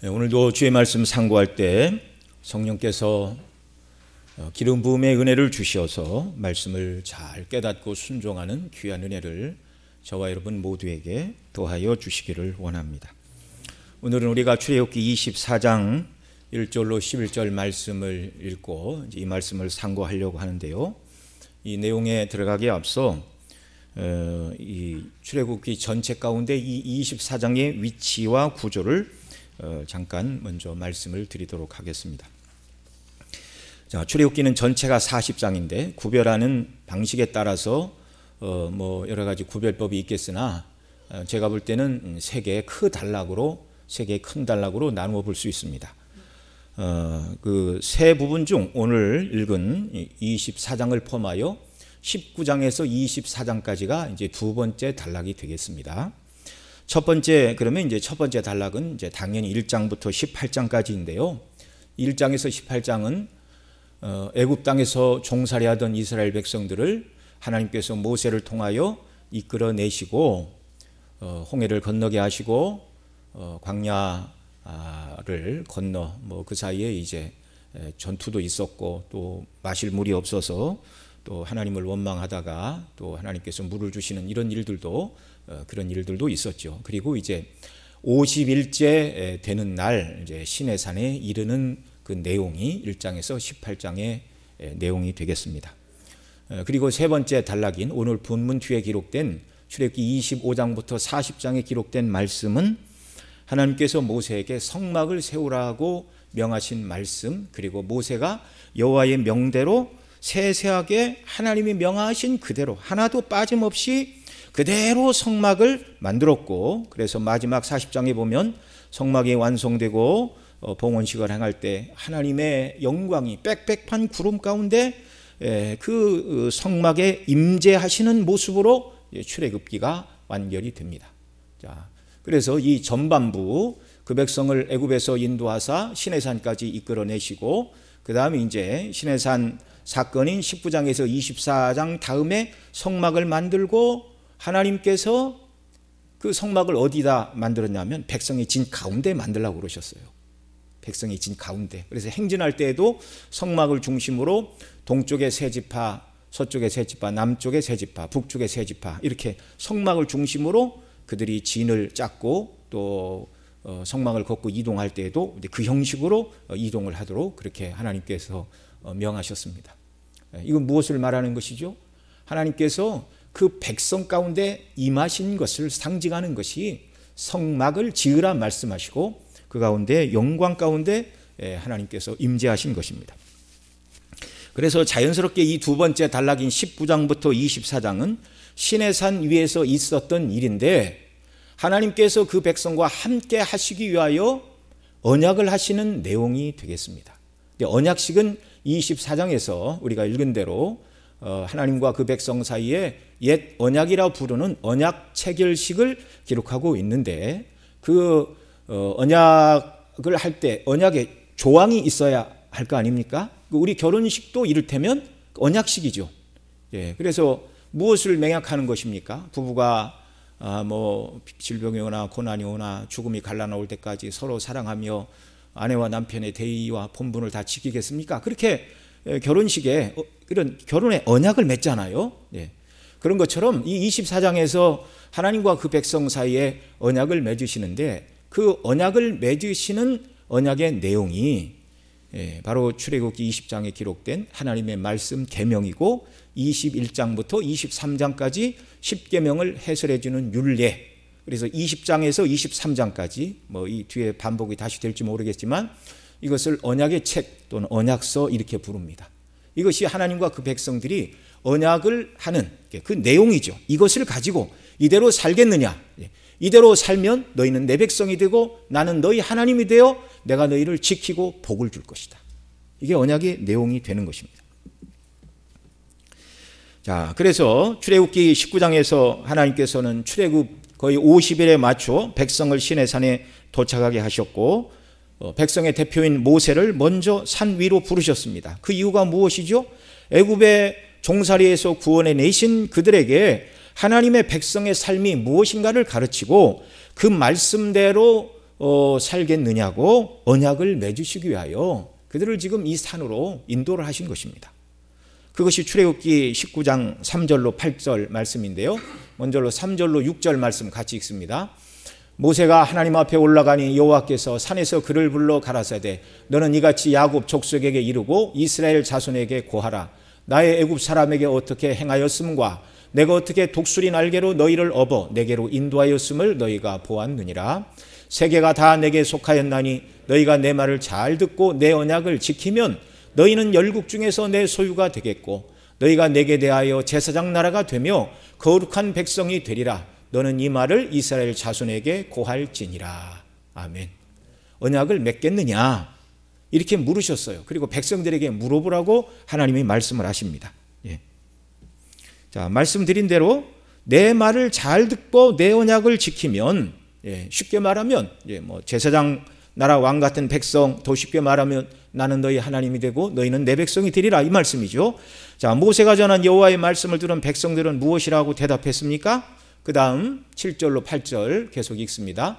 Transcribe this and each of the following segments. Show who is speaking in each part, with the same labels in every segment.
Speaker 1: 오늘도 주의 말씀 상고할 때 성령께서 기름 부음의 은혜를 주셔서 말씀을 잘 깨닫고 순종하는 귀한 은혜를 저와 여러분 모두에게 더하여 주시기를 원합니다. 오늘은 우리가 출애굽기 24장 1절로 11절 말씀을 읽고 이 말씀을 상고하려고 하는데요. 이 내용에 들어가기에 앞서 이 출애굽기 전체 가운데 이 24장의 위치와 구조를 잠깐 먼저 말씀을 드리도록 하겠습니다. 자, 출애굽기는 전체가 40장인데 구별하는 방식에 따라서 여러 가지 구별법이 있겠으나 제가 볼 때는 세 개의 큰 단락으로 나누어 볼 수 있습니다. 그 세 부분 중 오늘 읽은 24장을 포함하여 19장에서 24장까지가 이제 두 번째 단락이 되겠습니다. 첫 번째 단락은 이제 당연히 1장부터 18장까지인데요. 1장에서 18장은 애굽 땅에서 종살이하던 이스라엘 백성들을 하나님께서 모세를 통하여 이끌어내시고 홍해를 건너게 하시고 광야를 건너 그 사이에 이제 전투도 있었고 또 마실 물이 없어서 또 하나님을 원망하다가 또 하나님께서 물을 주시는 이런 일들도 그런 일들도 있었죠. 그리고 이제 50일째 되는 날 이제 시내산에 이르는 그 내용이 1장에서 18장의 내용이 되겠습니다. 그리고 세 번째 단락인 오늘 본문 뒤에 기록된 출애굽기 25장부터 40장에 기록된 말씀은 하나님께서 모세에게 성막을 세우라고 명하신 말씀, 그리고 모세가 여호와의 명대로 세세하게 하나님이 명하신 그대로 하나도 빠짐없이 그대로 성막을 만들었고, 그래서 마지막 40장에 보면 성막이 완성되고 봉헌식을 행할 때 하나님의 영광이 빽빽한 구름 가운데 그 성막에 임재하시는 모습으로 출애굽기가 완결이 됩니다. 자, 그래서 이 전반부 그 백성을 애굽에서 인도하사 시내산까지 이끌어내시고 그 다음에 이제 시내산 사건인 19장에서 24장 다음에 성막을 만들고 하나님께서 그 성막을 어디다 만들었냐면 백성의 진 가운데 만들라고 그러셨어요. 백성의 진 가운데. 그래서 행진할 때에도 성막을 중심으로 동쪽에 세 지파, 서쪽에 세 지파, 남쪽에 세 지파, 북쪽에 세 지파 이렇게 성막을 중심으로 그들이 진을 짰고 또 성막을 걷고 이동할 때에도 그 형식으로 이동을 하도록 그렇게 하나님께서 명하셨습니다. 이건 무엇을 말하는 것이죠? 하나님께서 그 백성 가운데 임하신 것을 상징하는 것이 성막을 지으라 말씀하시고 그 가운데 영광 가운데 하나님께서 임재하신 것입니다. 그래서 자연스럽게 이 두 번째 단락인 19장부터 24장은 시내산 위에서 있었던 일인데 하나님께서 그 백성과 함께 하시기 위하여 언약을 하시는 내용이 되겠습니다. 언약식은 24장에서 우리가 읽은 대로 하나님과 그 백성 사이에 옛 언약이라 부르는 언약 체결식을 기록하고 있는데 그 언약을 할 때 언약에 조항이 있어야 할 거 아닙니까? 우리 결혼식도 이를테면 언약식이죠. 그래서 무엇을 맹약하는 것입니까? 부부가 질병이 오나 고난이 오나 죽음이 갈라놓을 때까지 서로 사랑하며 아내와 남편의 대의와 본분을 다 지키겠습니까? 그렇게 결혼식에 이런 결혼의 언약을 맺잖아요. 그런 것처럼 이 24장에서 하나님과 그 백성 사이에 언약을 맺으시는데 그 언약을 맺으시는 언약의 내용이 바로 출애굽기 20장에 기록된 하나님의 말씀 계명이고 21장부터 23장까지 10계명을 해설해 주는 율례. 그래서 20장에서 23장까지 이 뒤에 반복이 다시 될지 모르겠지만 이것을 언약의 책 또는 언약서 이렇게 부릅니다. 이것이 하나님과 그 백성들이 언약을 하는 그 내용이죠. 이것을 가지고 이대로 살겠느냐? 이대로 살면 너희는 내 백성이 되고 나는 너희 하나님이 되어 내가 너희를 지키고 복을 줄 것이다. 이게 언약의 내용이 되는 것입니다. 자, 그래서 출애굽기 19장에서 하나님께서는 출애굽 거의 50일에 맞춰 백성을 시내산에 도착하게 하셨고 백성의 대표인 모세를 먼저 산 위로 부르셨습니다. 그 이유가 무엇이죠? 애굽의 종살이에서 구원해 내신 그들에게 하나님의 백성의 삶이 무엇인가를 가르치고 그 말씀대로 살겠느냐고 언약을 맺으시기 위하여 그들을 지금 이 산으로 인도를 하신 것입니다. 그것이 출애굽기 19장 3절로 8절 말씀인데요. 먼저로 3절로 6절 말씀 같이 읽습니다. 모세가 하나님 앞에 올라가니 여호와께서 산에서 그를 불러 가라사대 너는 이같이 야곱 족속에게 이르고 이스라엘 자손에게 고하라. 나의 애굽 사람에게 어떻게 행하였음과 내가 어떻게 독수리 날개로 너희를 업어 내게로 인도하였음을 너희가 보았느니라. 세계가 다 내게 속하였나니 너희가 내 말을 잘 듣고 내 언약을 지키면 너희는 열국 중에서 내 소유가 되겠고 너희가 내게 대하여 제사장 나라가 되며 거룩한 백성이 되리라. 너는 이 말을 이스라엘 자손에게 고할지니라. 아멘. 언약을 맺겠느냐 이렇게 물으셨어요. 그리고 백성들에게 물어보라고 하나님이 말씀을 하십니다. 예. 자, 말씀드린 대로 내 말을 잘 듣고 내 언약을 지키면, 쉽게 말하면 제사장 나라 왕 같은 백성, 더 쉽게 말하면 나는 너희 하나님이 되고 너희는 내 백성이 되리라 이 말씀이죠. 자, 모세가 전한 여호와의 말씀을 들은 백성들은 무엇이라고 대답했습니까? 그 다음 7절로 8절 계속 읽습니다.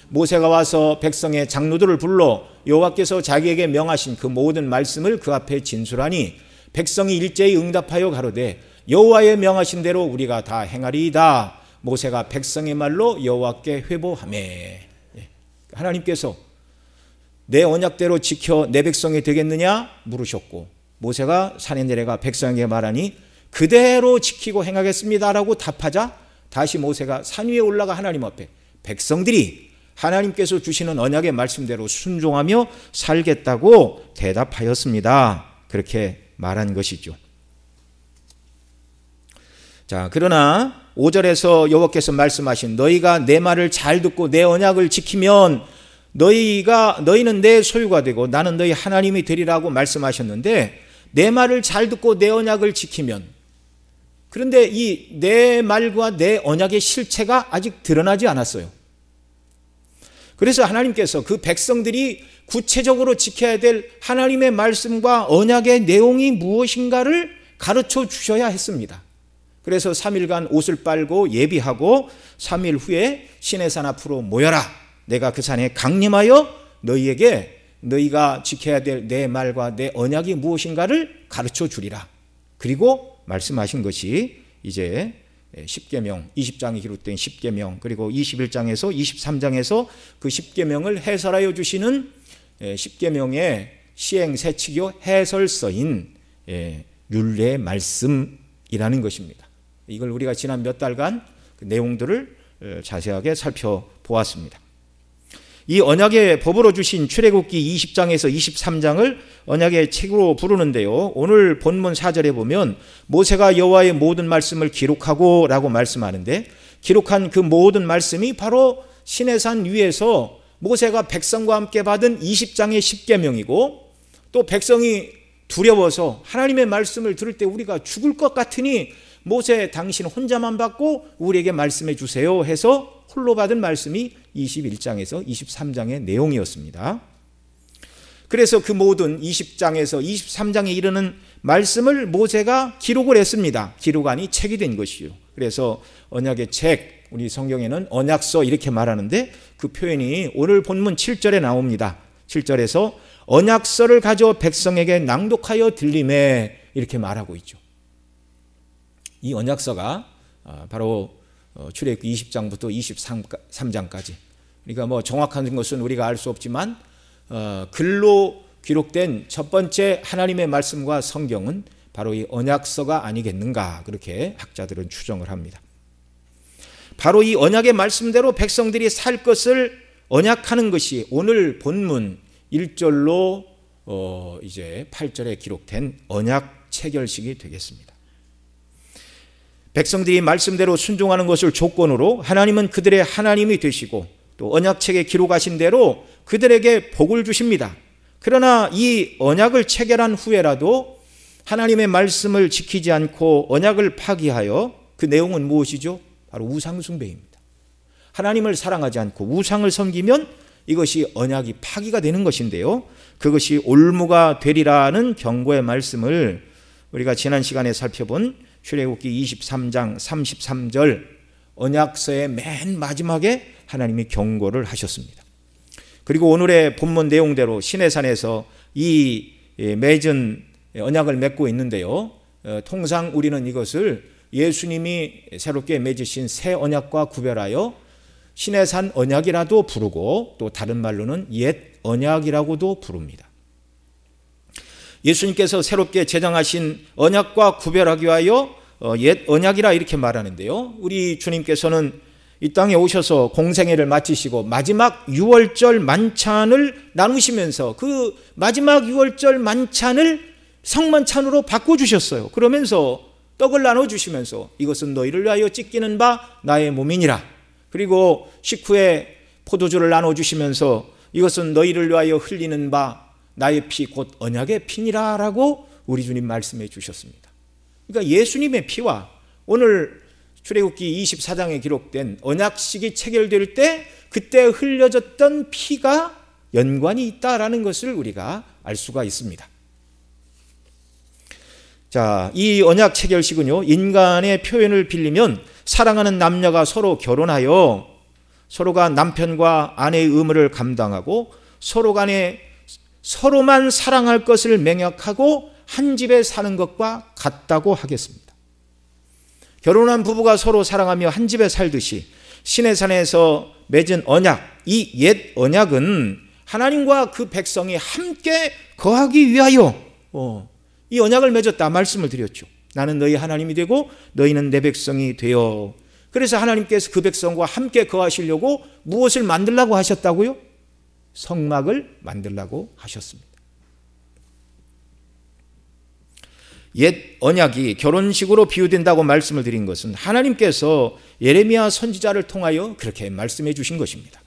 Speaker 1: 모세가 와서 백성의 장로들을 불러 여호와께서 자기에게 명하신 그 모든 말씀을 그 앞에 진술하니 백성이 일제히 응답하여 가로되 여호와의 명하신 대로 우리가 다 행하리이다. 모세가 백성의 말로 여호와께 회보하매. 하나님께서 내 언약대로 지켜 내 백성이 되겠느냐 물으셨고 모세가 산에 내려가 백성에게 말하니 그대로 지키고 행하겠습니다라고 답하자 다시 모세가 산 위에 올라가 하나님 앞에 백성들이 하나님께서 주시는 언약의 말씀대로 순종하며 살겠다고 대답하였습니다. 그렇게 말한 것이죠. 자, 그러나 5절에서 여호와께서 말씀하신 너희가 내 말을 잘 듣고 내 언약을 지키면 너희는 내 소유가 되고 나는 너희 하나님이 되리라고 말씀하셨는데 내 말을 잘 듣고 내 언약을 지키면, 그런데 이 내 말과 내 언약의 실체가 아직 드러나지 않았어요. 그래서 하나님께서 그 백성들이 구체적으로 지켜야 될 하나님의 말씀과 언약의 내용이 무엇인가를 가르쳐 주셔야 했습니다. 그래서 3일간 옷을 빨고 예비하고 3일 후에 시내산 앞으로 모여라. 내가 그 산에 강림하여 너희에게 너희가 지켜야 될 내 말과 내 언약이 무엇인가를 가르쳐 주리라. 그리고 말씀하신 것이 이제 10계명, 20장에 기록된 10계명, 그리고 21장에서 23장에서 그 10계명을 해설하여 주시는 10계명의 시행 세치교 해설서인 율례의 말씀이라는 것입니다. 이걸 우리가 지난 몇 달간 그 내용들을 자세하게 살펴보았습니다. 이 언약의 법으로 주신 출애굽기 20장에서 23장을 언약의 책으로 부르는데요. 오늘 본문 4절에 보면 모세가 여호와의 모든 말씀을 기록하고 라고 말씀하는데, 기록한 그 모든 말씀이 바로 시내산 위에서 모세가 백성과 함께 받은 20장의 10계명이고, 또 백성이 두려워서 하나님의 말씀을 들을 때 우리가 죽을 것 같으니 모세 당신 혼자만 받고 우리에게 말씀해 주세요 해서 홀로 받은 말씀이 21장에서 23장의 내용이었습니다. 그래서 그 모든 20장에서 23장에 이르는 말씀을 모세가 기록을 했습니다. 기록안이 책이 된 것이요. 그래서 언약의 책, 우리 성경에는 언약서 이렇게 말하는데 그 표현이 오늘 본문 7절에 나옵니다. 7절에서 언약서를 가져 백성에게 낭독하여 들리매 이렇게 말하고 있죠. 이 언약서가 바로 출애굽기 20장부터 23장까지, 그러니까 정확한 것은 우리가 알 수 없지만 글로 기록된 첫 번째 하나님의 말씀과 성경은 바로 이 언약서가 아니겠는가, 그렇게 학자들은 추정을 합니다. 바로 이 언약의 말씀대로 백성들이 살 것을 언약하는 것이 오늘 본문 1절로 이제 8절에 기록된 언약 체결식이 되겠습니다. 백성들이 말씀대로 순종하는 것을 조건으로 하나님은 그들의 하나님이 되시고 또 언약책에 기록하신 대로 그들에게 복을 주십니다. 그러나 이 언약을 체결한 후에라도 하나님의 말씀을 지키지 않고 언약을 파기하여, 그 내용은 무엇이죠? 바로 우상 숭배입니다. 하나님을 사랑하지 않고 우상을 섬기면 이것이 언약이 파기가 되는 것인데요, 그것이 올무가 되리라는 경고의 말씀을 우리가 지난 시간에 살펴본 출애굽기 23장 33절 언약서의 맨 마지막에 하나님이 경고를 하셨습니다. 그리고 오늘의 본문 내용대로 시내산에서 이 맺은 언약을 맺고 있는데요. 통상 우리는 이것을 예수님이 새롭게 맺으신 새 언약과 구별하여 시내산 언약이라도 부르고 또 다른 말로는 옛 언약이라고도 부릅니다. 예수님께서 새롭게 제정하신 언약과 구별하기 위하여 옛 언약이라 이렇게 말하는데요. 우리 주님께서는 이 땅에 오셔서 공생애를 마치시고 마지막 유월절 만찬을 나누시면서 그 마지막 유월절 만찬을 성만찬으로 바꿔주셨어요. 그러면서 떡을 나눠주시면서 이것은 너희를 위하여 찢기는 바 나의 몸이니라. 그리고 식후에 포도주를 나눠주시면서 이것은 너희를 위하여 흘리는 바 나의 피 곧 언약의 피니라 라고 우리 주님 말씀해 주셨습니다. 그러니까 예수님의 피와 오늘 출애굽기 24장에 기록된 언약식이 체결될 때 그때 흘려졌던 피가 연관이 있다라는 것을 우리가 알 수가 있습니다. 자, 이 언약 체결식은요, 인간의 표현을 빌리면 사랑하는 남녀가 서로 결혼하여 서로가 남편과 아내의 의무를 감당하고 서로 간에 서로만 사랑할 것을 맹약하고 한 집에 사는 것과 같다고 하겠습니다. 결혼한 부부가 서로 사랑하며 한 집에 살듯이 시내산에서 맺은 언약, 이 옛 언약은 하나님과 그 백성이 함께 거하기 위하여 이 언약을 맺었다 말씀을 드렸죠. 나는 너희 하나님이 되고 너희는 내 백성이 되어. 그래서 하나님께서 그 백성과 함께 거하시려고 무엇을 만들라고 하셨다고요? 성막을 만들라고 하셨습니다. 옛 언약이 결혼식으로 비유된다고 말씀을 드린 것은 하나님께서 예레미야 선지자를 통하여 그렇게 말씀해 주신 것입니다.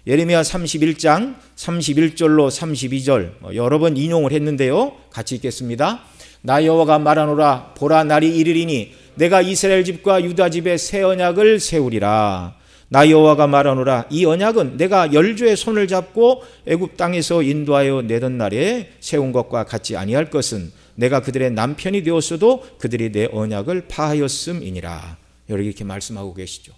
Speaker 1: 예레미야 31장 31절로 32절 여러 번 인용을 했는데요. 같이 읽겠습니다. 나 여호와가 말하노라. 보라, 날이 이르리니 내가 이스라엘 집과 유다 집에 새 언약을 세우리라. 나 여호와가 말하노라. 이 언약은 내가 열조의 손을 잡고 애굽 땅에서 인도하여 내던 날에 세운 것과 같지 아니할 것은 내가 그들의 남편이 되었어도 그들이 내 언약을 파하였음이니라. 이렇게 말씀하고 계시죠.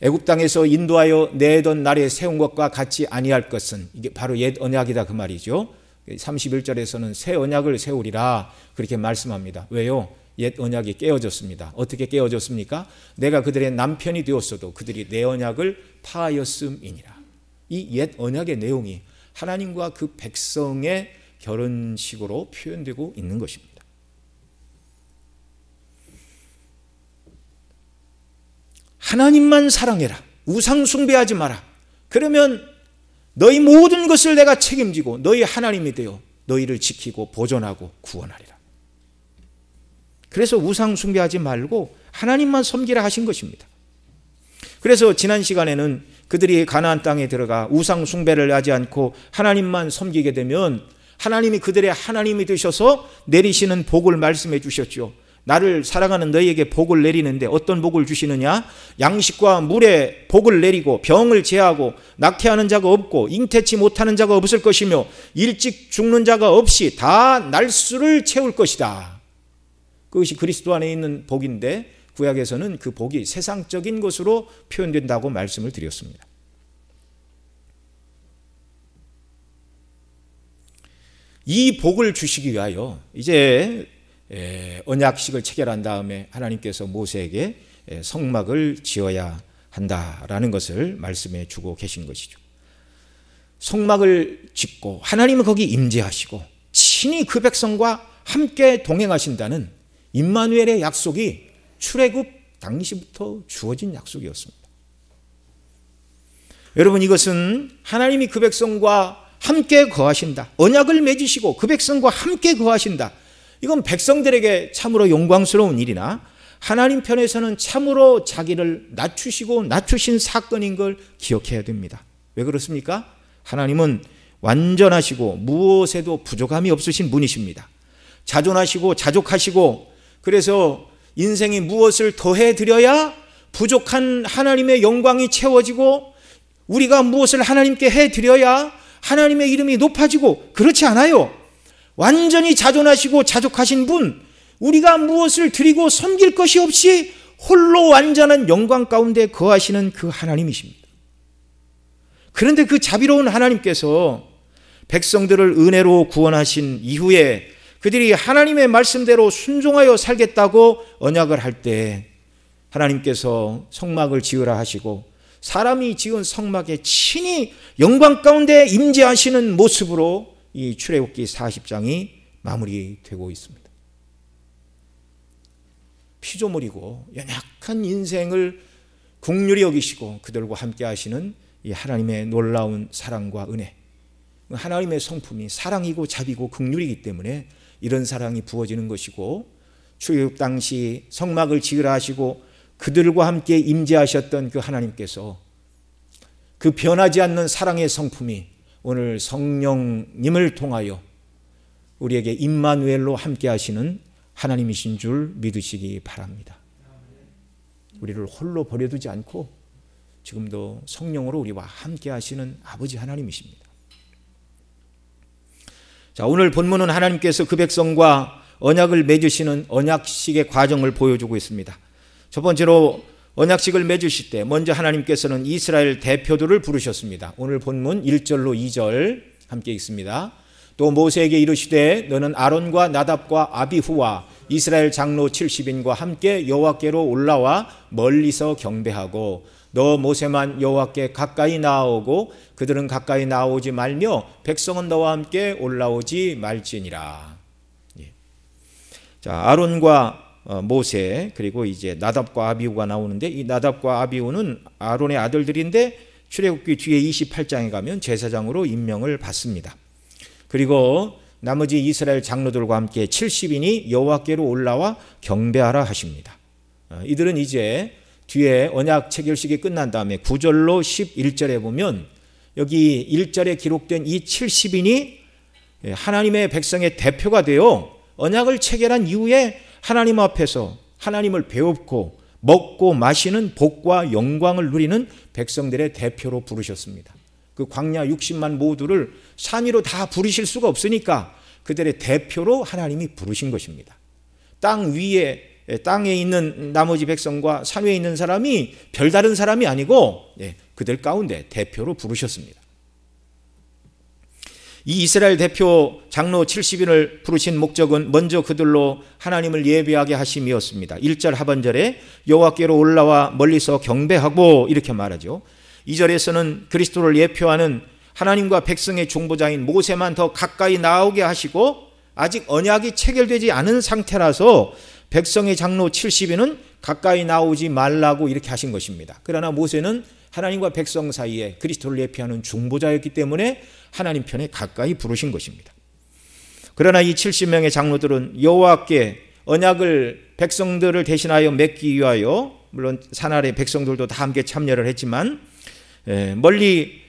Speaker 1: 애굽 땅에서 인도하여 내던 날에 세운 것과 같지 아니할 것은 이게 바로 옛 언약이다 그 말이죠. 31절에서는 새 언약을 세우리라 그렇게 말씀합니다. 왜요? 옛 언약이 깨어졌습니다. 어떻게 깨어졌습니까? 내가 그들의 남편이 되었어도 그들이 내 언약을 파하였음이니라. 이 옛 언약의 내용이 하나님과 그 백성의 결혼식으로 표현되고 있는 것입니다. 하나님만 사랑해라. 우상 숭배하지 마라. 그러면 너희 모든 것을 내가 책임지고 너희 하나님이 되어 너희를 지키고 보존하고 구원하리라. 그래서 우상 숭배하지 말고 하나님만 섬기라 하신 것입니다. 그래서 지난 시간에는 그들이 가나안 땅에 들어가 우상 숭배를 하지 않고 하나님만 섬기게 되면 하나님이 그들의 하나님이 되셔서 내리시는 복을 말씀해 주셨죠. 나를 사랑하는 너희에게 복을 내리는데 어떤 복을 주시느냐? 양식과 물에 복을 내리고 병을 제하고 낙태하는 자가 없고 잉태치 못하는 자가 없을 것이며 일찍 죽는 자가 없이 다 날수를 채울 것이다. 그것이 그리스도 안에 있는 복인데 구약에서는 그 복이 세상적인 것으로 표현된다고 말씀을 드렸습니다. 이 복을 주시기 위하여 이제 언약식을 체결한 다음에 하나님께서 모세에게 성막을 지어야 한다라는 것을 말씀해 주고 계신 것이죠. 성막을 짓고 하나님은 거기 임재하시고 친히 그 백성과 함께 동행하신다는 임마누엘의 약속이 출애굽 당시부터 주어진 약속이었습니다. 여러분, 이것은 하나님이 그 백성과 함께 거하신다. 언약을 맺으시고 그 백성과 함께 거하신다. 이건 백성들에게 참으로 영광스러운 일이나 하나님 편에서는 참으로 자기를 낮추시고 낮추신 사건인 걸 기억해야 됩니다. 왜 그렇습니까? 하나님은 완전하시고 무엇에도 부족함이 없으신 분이십니다. 자존하시고 자족하시고 그래서 인생이 무엇을 더해드려야 부족한 하나님의 영광이 채워지고 우리가 무엇을 하나님께 해드려야 하나님의 이름이 높아지고 그렇지 않아요. 완전히 자존하시고 자족하신 분, 우리가 무엇을 드리고 섬길 것이 없이 홀로 완전한 영광 가운데 거하시는 그 하나님이십니다. 그런데 그 자비로운 하나님께서 백성들을 은혜로 구원하신 이후에 그들이 하나님의 말씀대로 순종하여 살겠다고 언약을 할 때 하나님께서 성막을 지으라 하시고 사람이 지은 성막에 친히 영광 가운데 임재하시는 모습으로 이 출애굽기 40장이 마무리되고 있습니다. 피조물이고 연약한 인생을 긍휼히 여기시고 그들과 함께 하시는 이 하나님의 놀라운 사랑과 은혜, 하나님의 성품이 사랑이고 자비고 긍휼이기 때문에 이런 사랑이 부어지는 것이고, 출애굽 당시 성막을 지으라 하시고 그들과 함께 임재하셨던 그 하나님께서 그 변하지 않는 사랑의 성품이 오늘 성령님을 통하여 우리에게 임마누엘로 함께 하시는 하나님이신 줄 믿으시기 바랍니다. 우리를 홀로 버려두지 않고 지금도 성령으로 우리와 함께 하시는 아버지 하나님이십니다. 자, 오늘 본문은 하나님께서 그 백성과 언약을 맺으시는 언약식의 과정을 보여주고 있습니다. 첫 번째로 언약식을 맺으실 때 먼저 하나님께서는 이스라엘 대표들을 부르셨습니다. 오늘 본문 1절로 2절 함께 읽습니다. 또 모세에게 이르시되 너는 아론과 나답과 아비후와 이스라엘 장로 70인과 함께 여호와께로 올라와 멀리서 경배하고 너 모세만 여호와께 가까이 나아오고 그들은 가까이 나오지 말며 백성은 너와 함께 올라오지 말지니라. 자, 아론과 모세 그리고 이제 나답과 아비후가 나오는데 이 나답과 아비후는 아론의 아들들인데 출애굽기 뒤에 28장에 가면 제사장으로 임명을 받습니다. 그리고 나머지 이스라엘 장로들과 함께 70인이 여호와께로 올라와 경배하라 하십니다. 이들은 이제 뒤에 언약 체결식이 끝난 다음에 9절로 11절에 보면 여기 1절에 기록된 이 70인이 하나님의 백성의 대표가 되어 언약을 체결한 이후에 하나님 앞에서 하나님을 배웁고 먹고 마시는 복과 영광을 누리는 백성들의 대표로 부르셨습니다. 그 광야 60만 모두를 산 위로 다 부르실 수가 없으니까 그들의 대표로 하나님이 부르신 것입니다. 땅 위에 땅에 있는 나머지 백성과 산 위에 있는 사람이 별다른 사람이 아니고 그들 가운데 대표로 부르셨습니다. 이 이스라엘 대표 장로 70인을 부르신 목적은 먼저 그들로 하나님을 예배하게 하심이었습니다. 1절 하반절에 여호와께로 올라와 멀리서 경배하고 이렇게 말하죠. 2절에서는 그리스도를 예표하는 하나님과 백성의 중보자인 모세만 더 가까이 나오게 하시고 아직 언약이 체결되지 않은 상태라서 백성의 장로 70인은 가까이 나오지 말라고 이렇게 하신 것입니다. 그러나 모세는 하나님과 백성 사이에 그리스도를 예표하는 중보자였기 때문에 하나님 편에 가까이 부르신 것입니다. 그러나 이 70명의 장로들은 여호와께 언약을 백성들을 대신하여 맺기 위하여 물론 산아래 백성들도 다 함께 참여를 했지만 멀리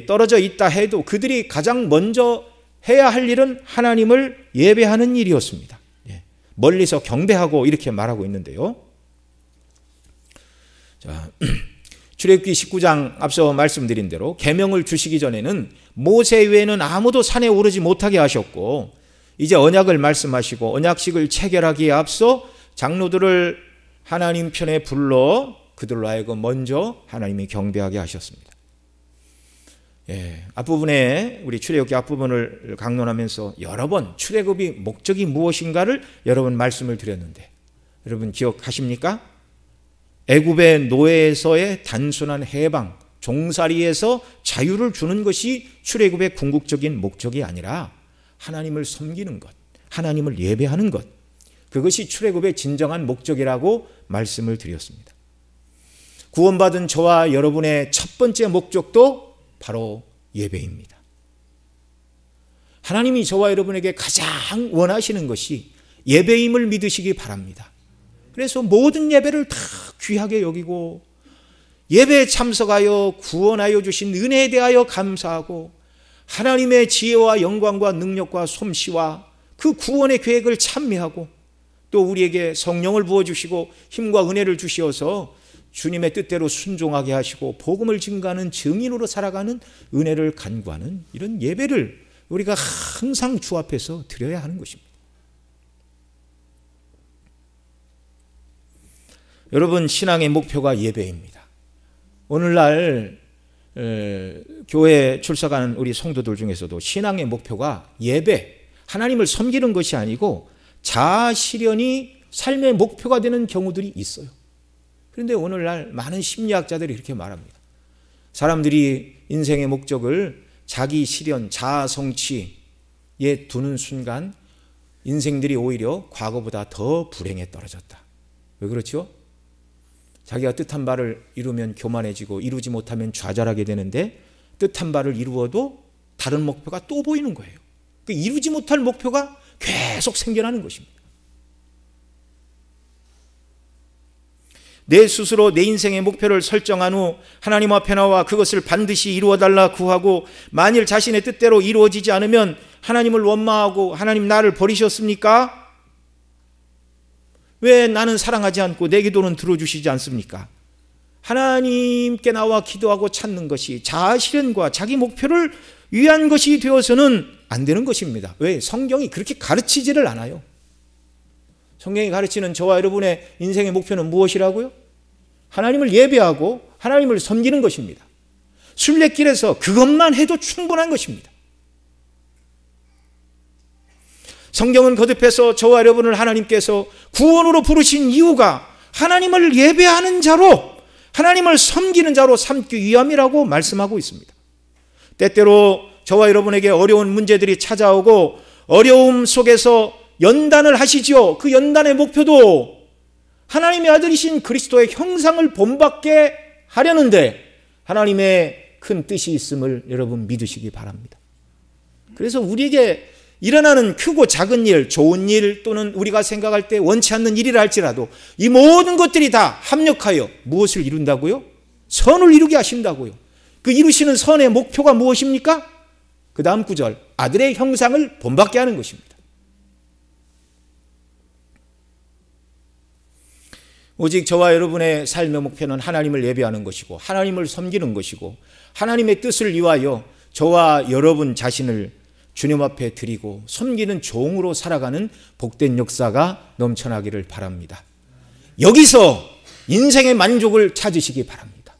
Speaker 1: 떨어져 있다 해도 그들이 가장 먼저 해야 할 일은 하나님을 예배하는 일이었습니다. 멀리서 경배하고 이렇게 말하고 있는데요. 자, 출애굽기 19장 앞서 말씀드린 대로 계명을 주시기 전에는 모세 외에는 아무도 산에 오르지 못하게 하셨고 이제 언약을 말씀하시고 언약식을 체결하기에 앞서 장로들을 하나님 편에 불러 그들로 하여금 먼저 하나님이 경배하게 하셨습니다. 앞부분에 우리 출애굽기 앞부분을 강론하면서 여러 번 출애굽이 목적이 무엇인가를 여러 번 말씀을 드렸는데 여러분 기억하십니까? 애굽의 노예에서의 단순한 해방, 종살이에서 자유를 주는 것이 출애굽의 궁극적인 목적이 아니라 하나님을 섬기는 것, 하나님을 예배하는 것, 그것이 출애굽의 진정한 목적이라고 말씀을 드렸습니다. 구원받은 저와 여러분의 첫 번째 목적도 바로 예배입니다. 하나님이 저와 여러분에게 가장 원하시는 것이 예배임을 믿으시기 바랍니다. 그래서 모든 예배를 다 귀하게 여기고 예배에 참석하여 구원하여 주신 은혜에 대하여 감사하고 하나님의 지혜와 영광과 능력과 솜씨와 그 구원의 계획을 찬미하고 또 우리에게 성령을 부어주시고 힘과 은혜를 주시어서 주님의 뜻대로 순종하게 하시고 복음을 증거하는 증인으로 살아가는 은혜를 간구하는 이런 예배를 우리가 항상 주 앞에서 드려야 하는 것입니다. 여러분, 신앙의 목표가 예배입니다. 오늘날 교회 출석하는 우리 성도들 중에서도 신앙의 목표가 예배, 하나님을 섬기는 것이 아니고 자아 실현이 삶의 목표가 되는 경우들이 있어요. 그런데 오늘날 많은 심리학자들이 이렇게 말합니다. 사람들이 인생의 목적을 자기 실현, 자아 성취에 두는 순간 인생들이 오히려 과거보다 더 불행에 떨어졌다. 왜 그렇죠? 자기가 뜻한 바를 이루면 교만해지고 이루지 못하면 좌절하게 되는데 뜻한 바를 이루어도 다른 목표가 또 보이는 거예요. 그 이루지 못할 목표가 계속 생겨나는 것입니다. 내 스스로 내 인생의 목표를 설정한 후 하나님 앞에 나와 그것을 반드시 이루어달라 구하고 만일 자신의 뜻대로 이루어지지 않으면 하나님을 원망하고 하나님 나를 버리셨습니까? 왜 나는 사랑하지 않고 내 기도는 들어주시지 않습니까? 하나님께 나와 기도하고 찾는 것이 자아 실현과 자기 목표를 위한 것이 되어서는 안 되는 것입니다. 왜? 성경이 그렇게 가르치지를 않아요. 성경이 가르치는 저와 여러분의 인생의 목표는 무엇이라고요? 하나님을 예배하고 하나님을 섬기는 것입니다. 순례길에서 그것만 해도 충분한 것입니다. 성경은 거듭해서 저와 여러분을 하나님께서 구원으로 부르신 이유가 하나님을 예배하는 자로, 하나님을 섬기는 자로 삼기 위함이라고 말씀하고 있습니다. 때때로 저와 여러분에게 어려운 문제들이 찾아오고 어려움 속에서 연단을 하시지요. 그 연단의 목표도 하나님의 아들이신 그리스도의 형상을 본받게 하려는데 하나님의 큰 뜻이 있음을 여러분 믿으시기 바랍니다. 그래서 우리에게 일어나는 크고 작은 일, 좋은 일 또는 우리가 생각할 때 원치 않는 일이라 할지라도 이 모든 것들이 다 합력하여 무엇을 이룬다고요? 선을 이루게 하신다고요. 그 이루시는 선의 목표가 무엇입니까? 그 다음 구절, 아들의 형상을 본받게 하는 것입니다. 오직 저와 여러분의 삶의 목표는 하나님을 예배하는 것이고 하나님을 섬기는 것이고 하나님의 뜻을 위하여 저와 여러분 자신을 주님 앞에 드리고 섬기는 종으로 살아가는 복된 역사가 넘쳐나기를 바랍니다. 여기서 인생의 만족을 찾으시기 바랍니다.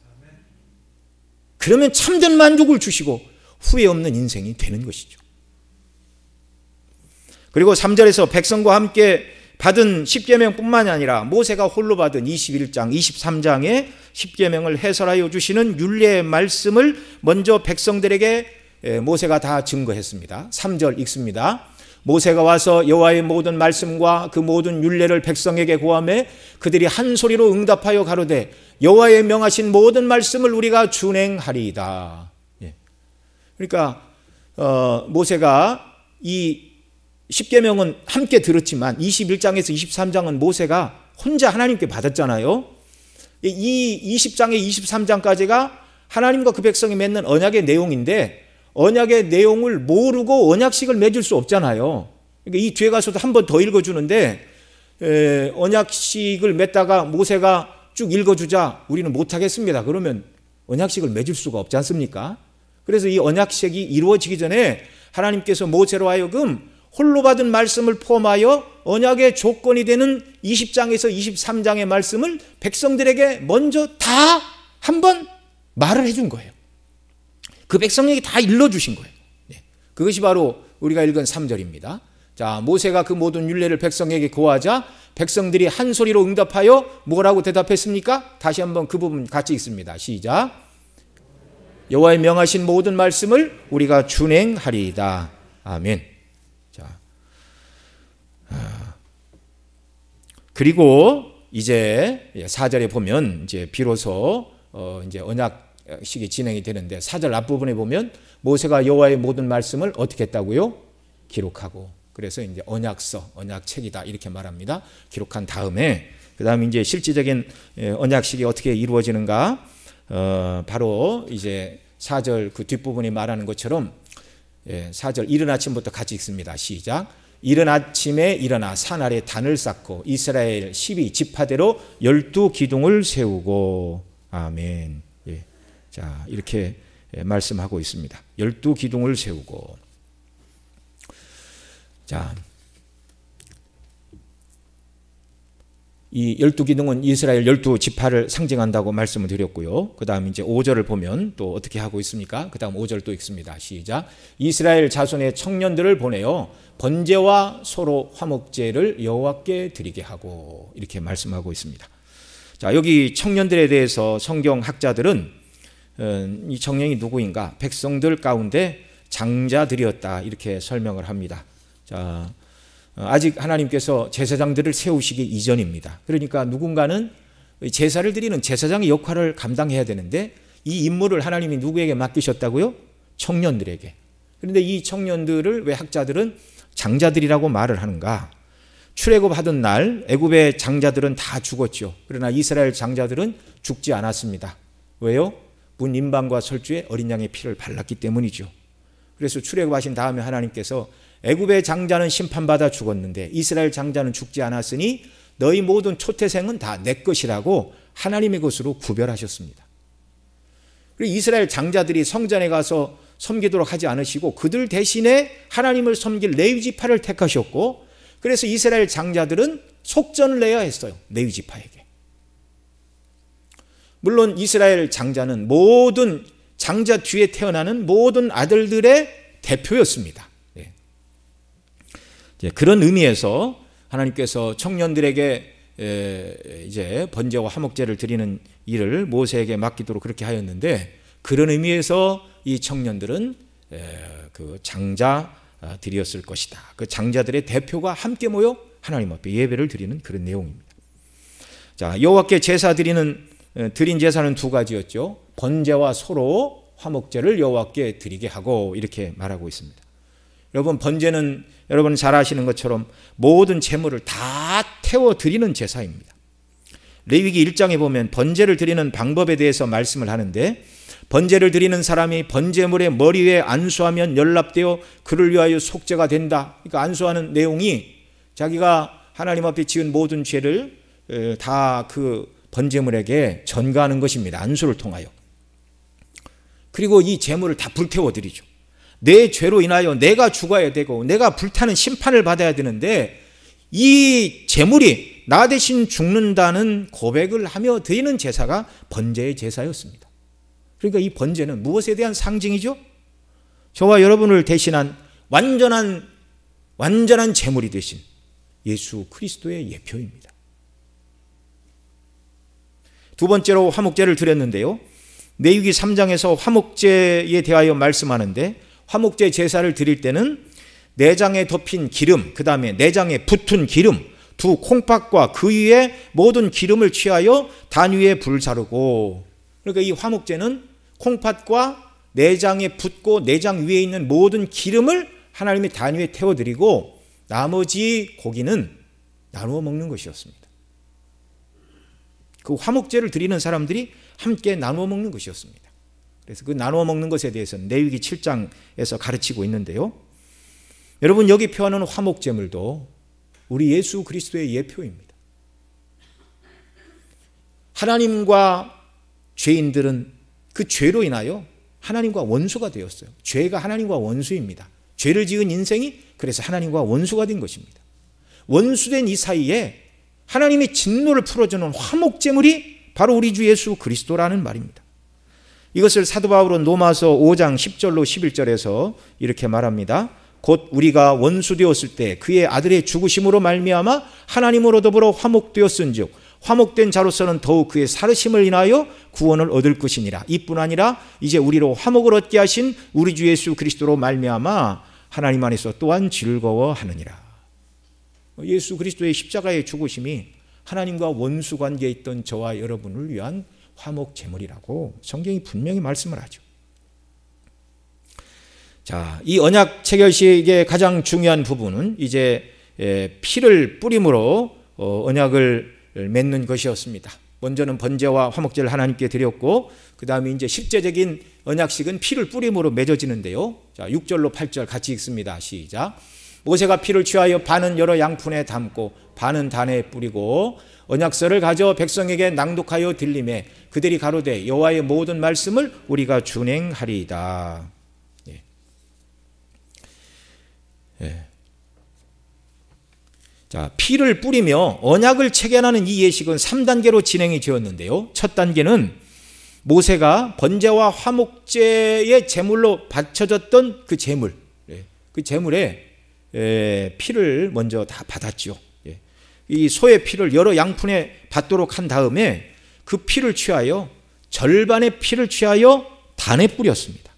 Speaker 1: 그러면 참된 만족을 주시고 후회 없는 인생이 되는 것이죠. 그리고 3절에서 백성과 함께 받은 십계명뿐만이 아니라 모세가 홀로 받은 21장, 23장의 십계명을 해설하여 주시는 율례의 말씀을 먼저 백성들에게 모세가 다 증거했습니다. 3절 읽습니다. 모세가 와서 여호와의 모든 말씀과 그 모든 율례를 백성에게 고하매 그들이 한 소리로 응답하여 가로되 여호와의 명하신 모든 말씀을 우리가 준행하리이다. 그러니까 모세가 이 십계명은 함께 들었지만 21장에서 23장은 모세가 혼자 하나님께 받았잖아요. 이 20장에 23장까지가 하나님과 그 백성이 맺는 언약의 내용인데 언약의 내용을 모르고 언약식을 맺을 수 없잖아요. 그러니까 이 뒤에 가서도 한 번 더 읽어주는데 언약식을 맺다가 모세가 쭉 읽어주자 우리는 못하겠습니다. 그러면 언약식을 맺을 수가 없지 않습니까? 그래서 이 언약식이 이루어지기 전에 하나님께서 모세로 하여금 홀로 받은 말씀을 포함하여 언약의 조건이 되는 20장에서 23장의 말씀을 백성들에게 먼저 다 한번 말을 해준 거예요. 그 백성에게 다 일러주신 거예요. 그것이 바로 우리가 읽은 3절입니다. 자, 모세가 그 모든 율례를 백성에게 고하자 백성들이 한 소리로 응답하여 뭐라고 대답했습니까? 다시 한번 그 부분 같이 읽습니다. 시작. 여호와의 명하신 모든 말씀을 우리가 준행하리이다. 아멘. 자, 그리고 이제 4절에 보면 이제 비로소 이제 언약식이 진행이 되는데 4절 앞부분에 보면 모세가 여호와의 모든 말씀을 어떻게 했다고요? 기록하고 그래서 이제 언약서, 언약책이다 이렇게 말합니다. 기록한 다음에 그 다음에 이제 실질적인 언약식이 어떻게 이루어지는가? 바로 이제 4절 그 뒷부분이 말하는 것처럼 4절 이른 아침부터 같이 읽습니다. 시작. 이른 아침에 일어나 산 아래 단을 쌓고 이스라엘 12지파대로 12기둥을 세우고 아멘. 예. 자, 이렇게 말씀하고 있습니다. 12기둥을 세우고. 자, 이 12기둥은 이스라엘 12지파를 상징한다고 말씀을 드렸고요. 그 다음 이제 5절을 보면 또 어떻게 하고 있습니까? 그 다음 5절 또 읽습니다. 시작. 이스라엘 자손의 청년들을 보내어 번제와 소로 화목제를 여호와께 드리게 하고, 이렇게 말씀하고 있습니다. 자, 여기 청년들에 대해서 성경 학자들은 이 청년이 누구인가? 백성들 가운데 장자들이었다, 이렇게 설명을 합니다. 자, 아직 하나님께서 제사장들을 세우시기 이전입니다. 그러니까 누군가는 제사를 드리는 제사장의 역할을 감당해야 되는데 이 임무를 하나님이 누구에게 맡기셨다고요? 청년들에게. 그런데 이 청년들을 왜 학자들은 장자들이라고 말을 하는가? 출애굽하던 날 애굽의 장자들은 다 죽었죠. 그러나 이스라엘 장자들은 죽지 않았습니다. 왜요? 문 임방과 설주에 어린 양의 피를 발랐기 때문이죠. 그래서 출애굽하신 다음에 하나님께서 애굽의 장자는 심판받아 죽었는데 이스라엘 장자는 죽지 않았으니 너희 모든 초태생은 다 내 것이라고 하나님의 것으로 구별하셨습니다. 그리고 이스라엘 장자들이 성전에 가서 섬기도록 하지 않으시고 그들 대신에 하나님을 섬길 레위 지파를 택하셨고, 그래서 이스라엘 장자들은 속전을 내야 했어요. 레위 지파에게. 물론 이스라엘 장자는 모든 장자 뒤에 태어나는 모든 아들들의 대표였습니다. 그런 의미에서 하나님께서 청년들에게 이제 번제와 화목제를 드리는 일을 모세에게 맡기도록 그렇게 하였는데, 그런 의미에서 이 청년들은 그 장자들이었을 것이다. 그 장자들의 대표가 함께 모여 하나님 앞에 예배를 드리는 그런 내용입니다. 자, 여호와께 제사 드린 제사는 두 가지였죠. 번제와 소로 화목제를 여호와께 드리게 하고, 이렇게 말하고 있습니다. 여러분, 번제는 여러분 잘 아시는 것처럼 모든 제물을 다 태워 드리는 제사입니다. 레위기 1장에 보면 번제를 드리는 방법에 대해서 말씀을 하는데, 번제를 드리는 사람이 번제물의 머리 위에 안수하면 연락되어 그를 위하여 속죄가 된다. 그러니까 안수하는 내용이 자기가 하나님 앞에 지은 모든 죄를 다 그 번제물에게 전가하는 것입니다. 안수를 통하여. 그리고 이 제물을 다 불태워 드리죠. 내 죄로 인하여 내가 죽어야 되고 내가 불타는 심판을 받아야 되는데 이 제물이 나 대신 죽는다는 고백을 하며 드리는 제사가 번제의 제사였습니다. 그러니까 이 번제는 무엇에 대한 상징이죠? 저와 여러분을 대신한 완전한 제물이 되신 예수 그리스도의 예표입니다. 두 번째로 화목제를 드렸는데요. 레위기 3장에서 화목제에 대하여 말씀하는데, 화목제 제사를 드릴 때는 내장에 덮인 기름, 그 다음에 내장에 붙은 기름, 두 콩팥과 그 위에 모든 기름을 취하여 단 위에 불사르고, 그러니까 이 화목제는 콩팥과 내장에 붙고 내장 위에 있는 모든 기름을 하나님의 단 위에 태워드리고 나머지 고기는 나누어 먹는 것이었습니다. 그 화목제를 드리는 사람들이 함께 나누어 먹는 것이었습니다. 그래서 그 나누어 먹는 것에 대해서는 레위기 7장에서 가르치고 있는데요. 여러분, 여기 표하는 화목제물도 우리 예수 그리스도의 예표입니다. 하나님과 죄인들은 그 죄로 인하여 하나님과 원수가 되었어요. 죄가 하나님과 원수입니다. 죄를 지은 인생이 그래서 하나님과 원수가 된 것입니다. 원수된 이 사이에 하나님의 진노를 풀어주는 화목제물이 바로 우리 주 예수 그리스도라는 말입니다. 이것을 사도 바울은 로마서 5장 10절로 11절에서 이렇게 말합니다. 곧 우리가 원수 되었을 때 그의 아들의 죽으심으로 말미암아 하나님으로 더불어 화목되었은즉 화목된 자로서는 더욱 그의 살으심을 인하여 구원을 얻을 것이니라. 이뿐 아니라 이제 우리로 화목을 얻게 하신 우리 주 예수 그리스도로 말미암아 하나님 안에서 또한 즐거워하느니라. 예수 그리스도의 십자가의 죽으심이 하나님과 원수 관계에 있던 저와 여러분을 위한 화목 제물이라고 성경이 분명히 말씀을 하죠. 자, 이 언약 체결식의 가장 중요한 부분은 이제 피를 뿌림으로 언약을 맺는 것이었습니다. 먼저는 번제와 화목제를 하나님께 드렸고, 그 다음에 이제 실제적인 언약식은 피를 뿌림으로 맺어지는데요. 자, 6절로 8절 같이 읽습니다. 시작. 모세가 피를 취하여 반은 여러 양푼에 담고 반은 단에 뿌리고 언약서를 가져 백성에게 낭독하여 들리매 그들이 가로되 여호와의 모든 말씀을 우리가 준행하리이다. 자, 피를 뿌리며 언약을 체결하는 이 예식은 3단계로 진행이 되었는데요. 첫 단계는 모세가 번제와 화목제의 제물로 바쳐졌던 그 제물, 그 제물에 피를 먼저 다 받았죠. 이 소의 피를 여러 양푼에 받도록 한 다음에 그 피를 취하여 절반의 피를 취하여 단에 뿌렸습니다.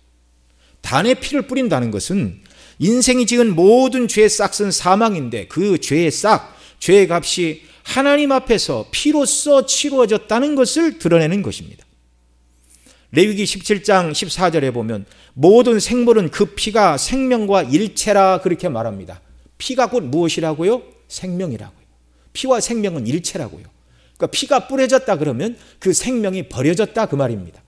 Speaker 1: 단에 피를 뿌린다는 것은 인생이 지은 모든 죄의 싹은 사망인데 그 죄의 싹, 죄의 값이 하나님 앞에서 피로써 치루어졌다는 것을 드러내는 것입니다. 레위기 17장 14절에 보면 모든 생물은 그 피가 생명과 일체라 그렇게 말합니다. 피가 곧 무엇이라고요? 생명이라고요. 피와 생명은 일체라고요. 그러니까 피가 뿌려졌다 그러면 그 생명이 버려졌다 그 말입니다.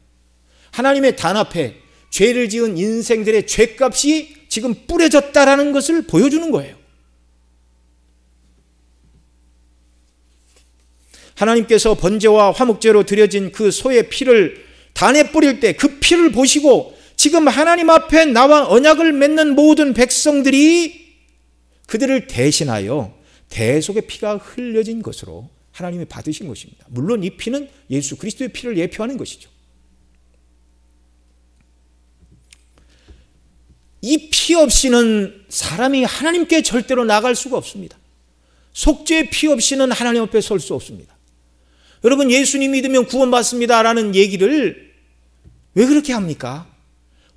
Speaker 1: 하나님의 단 앞에 죄를 지은 인생들의 죄값이 지금 뿌려졌다라는 것을 보여주는 거예요. 하나님께서 번제와 화목제로 드려진 그 소의 피를 단에 뿌릴 때 그 피를 보시고 지금 하나님 앞에 나와 언약을 맺는 모든 백성들이 그들을 대신하여 대속의 피가 흘려진 것으로 하나님이 받으신 것입니다. 물론 이 피는 예수 그리스도의 피를 예표하는 것이죠. 이 피 없이는 사람이 하나님께 절대로 나갈 수가 없습니다. 속죄의 피 없이는 하나님 앞에 설 수 없습니다. 여러분, 예수님 믿으면 구원받습니다라는 얘기를 왜 그렇게 합니까?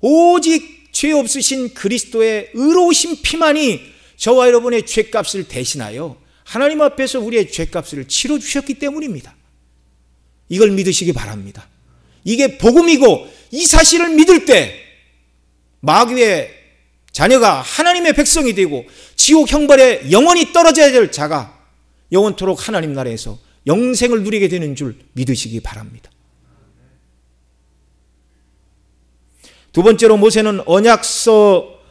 Speaker 1: 오직 죄 없으신 그리스도의 의로우신 피만이 저와 여러분의 죄값을 대신하여 하나님 앞에서 우리의 죄값을 치러주셨기 때문입니다. 이걸 믿으시기 바랍니다. 이게 복음이고 이 사실을 믿을 때 마귀의 자녀가 하나님의 백성이 되고 지옥 형벌에 영원히 떨어져야 될 자가 영원토록 하나님 나라에서 영생을 누리게 되는 줄 믿으시기 바랍니다. 두 번째로 모세는 언약서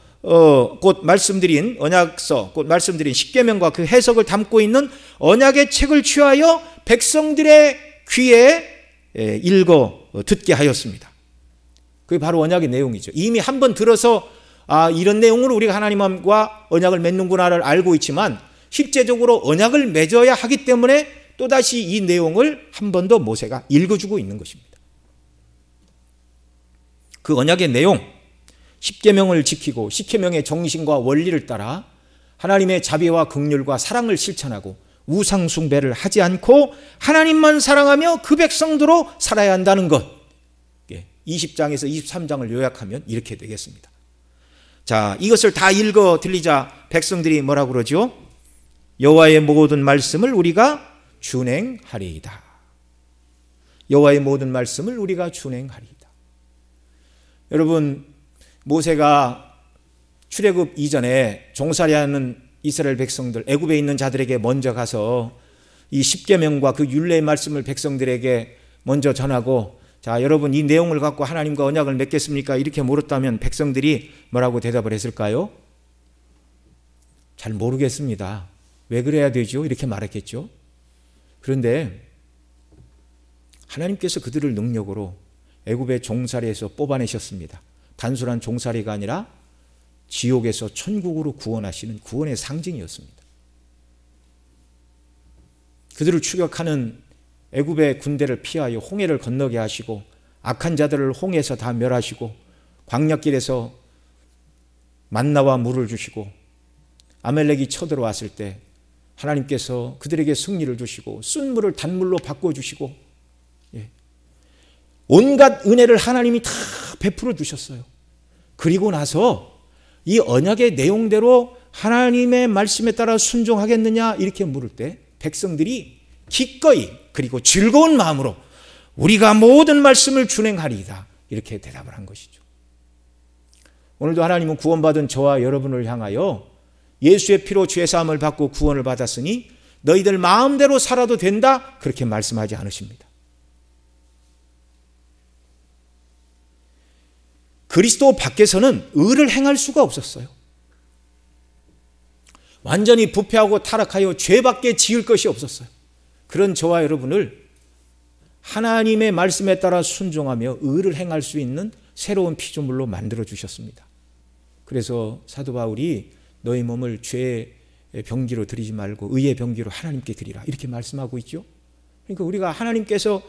Speaker 1: 곧 말씀드린 십계명과 그 해석을 담고 있는 언약의 책을 취하여 백성들의 귀에 읽어 듣게 하였습니다. 그게 바로 언약의 내용이죠. 이미 한 번 들어서 이런 내용으로 우리가 하나님과 언약을 맺는구나를 알고 있지만 실제적으로 언약을 맺어야 하기 때문에 또다시 이 내용을 한 번 더 모세가 읽어주고 있는 것입니다. 그 언약의 내용, 십계명을 지키고 십계명의 정신과 원리를 따라 하나님의 자비와 긍휼과 사랑을 실천하고 우상 숭배를 하지 않고 하나님만 사랑하며 그 백성대로 살아야 한다는 것. 20장에서 23장을 요약하면 이렇게 되겠습니다. 자, 이것을 다 읽어 들리자 백성들이 뭐라고 그러죠? 여호와의 모든 말씀을 우리가 준행하리이다. 여호와의 모든 말씀을 우리가 준행하리이다. 여러분, 모세가 출애굽 이전에 종살이하는 이스라엘 백성들, 애굽에 있는 자들에게 먼저 가서 이 십계명과 그 율례의 말씀을 백성들에게 먼저 전하고, 자, 여러분 이 내용을 갖고 하나님과 언약을 맺겠습니까? 이렇게 물었다면 백성들이 뭐라고 대답을 했을까요? 잘 모르겠습니다. 왜 그래야 되죠? 이렇게 말했겠죠. 그런데 하나님께서 그들을 능력으로 애굽의 종살이에서 뽑아내셨습니다. 단순한 종살이가 아니라 지옥에서 천국으로 구원하시는 구원의 상징이었습니다. 그들을 추격하는 애굽의 군대를 피하여 홍해를 건너게 하시고 악한 자들을 홍해에서 다 멸하시고 광야길에서 만나와 물을 주시고 아멜렉이 쳐들어왔을 때 하나님께서 그들에게 승리를 주시고 쓴 물을 단물로 바꿔주시고 온갖 은혜를 하나님이 다 베풀어 주셨어요. 그리고 나서 이 언약의 내용대로 하나님의 말씀에 따라 순종하겠느냐 이렇게 물을 때 백성들이 기꺼이 그리고 즐거운 마음으로 우리가 모든 말씀을 준행하리이다 이렇게 대답을 한 것이죠. 오늘도 하나님은 구원받은 저와 여러분을 향하여 예수의 피로 죄사함을 받고 구원을 받았으니 너희들 마음대로 살아도 된다 그렇게 말씀하지 않으십니다. 그리스도 밖에서는 의를 행할 수가 없었어요. 완전히 부패하고 타락하여 죄밖에 지을 것이 없었어요. 그런 저와 여러분을 하나님의 말씀에 따라 순종하며 의를 행할 수 있는 새로운 피조물로 만들어 주셨습니다. 그래서 사도 바울이 너희 몸을 죄의 병기로 드리지 말고 의의 병기로 하나님께 드리라 이렇게 말씀하고 있죠. 그러니까 우리가 하나님께서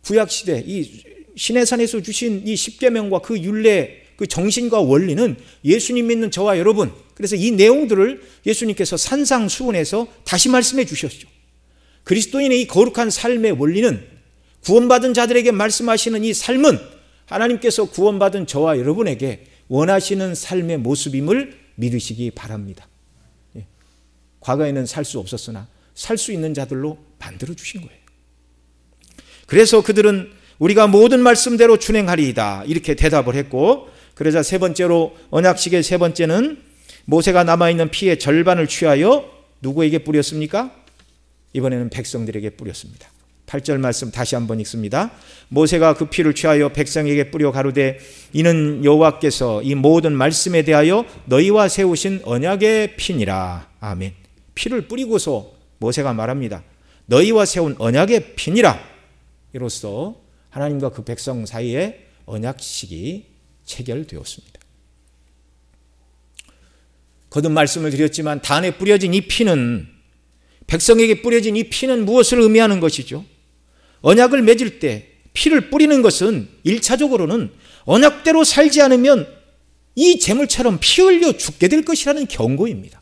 Speaker 1: 구약시대 이 시내산에서 주신 이 십계명과 그 율례 그 정신과 원리는 예수님 믿는 저와 여러분, 그래서 이 내용들을 예수님께서 산상수훈에서 다시 말씀해 주셨죠. 그리스도인의 이 거룩한 삶의 원리는, 구원받은 자들에게 말씀하시는 이 삶은 하나님께서 구원받은 저와 여러분에게 원하시는 삶의 모습임을 믿으시기 바랍니다. 과거에는 살 수 없었으나 살 수 있는 자들로 만들어 주신 거예요. 그래서 그들은 우리가 모든 말씀대로 준행하리이다 이렇게 대답을 했고, 그러자 세 번째로 언약식의 세 번째는 모세가 남아있는 피의 절반을 취하여 누구에게 뿌렸습니까? 이번에는 백성들에게 뿌렸습니다. 8절 말씀 다시 한번 읽습니다. 모세가 그 피를 취하여 백성에게 뿌려 가로되 이는 여호와께서 이 모든 말씀에 대하여 너희와 세우신 언약의 피니라. 아멘. 피를 뿌리고서 모세가 말합니다. 너희와 세운 언약의 피니라. 이로써 하나님과 그 백성 사이에 언약식이 체결되었습니다. 거듭 말씀을 드렸지만 단에 뿌려진 이 피는, 백성에게 뿌려진 이 피는 무엇을 의미하는 것이죠? 언약을 맺을 때 피를 뿌리는 것은 1차적으로는 언약대로 살지 않으면 이 재물처럼 피 흘려 죽게 될 것이라는 경고입니다.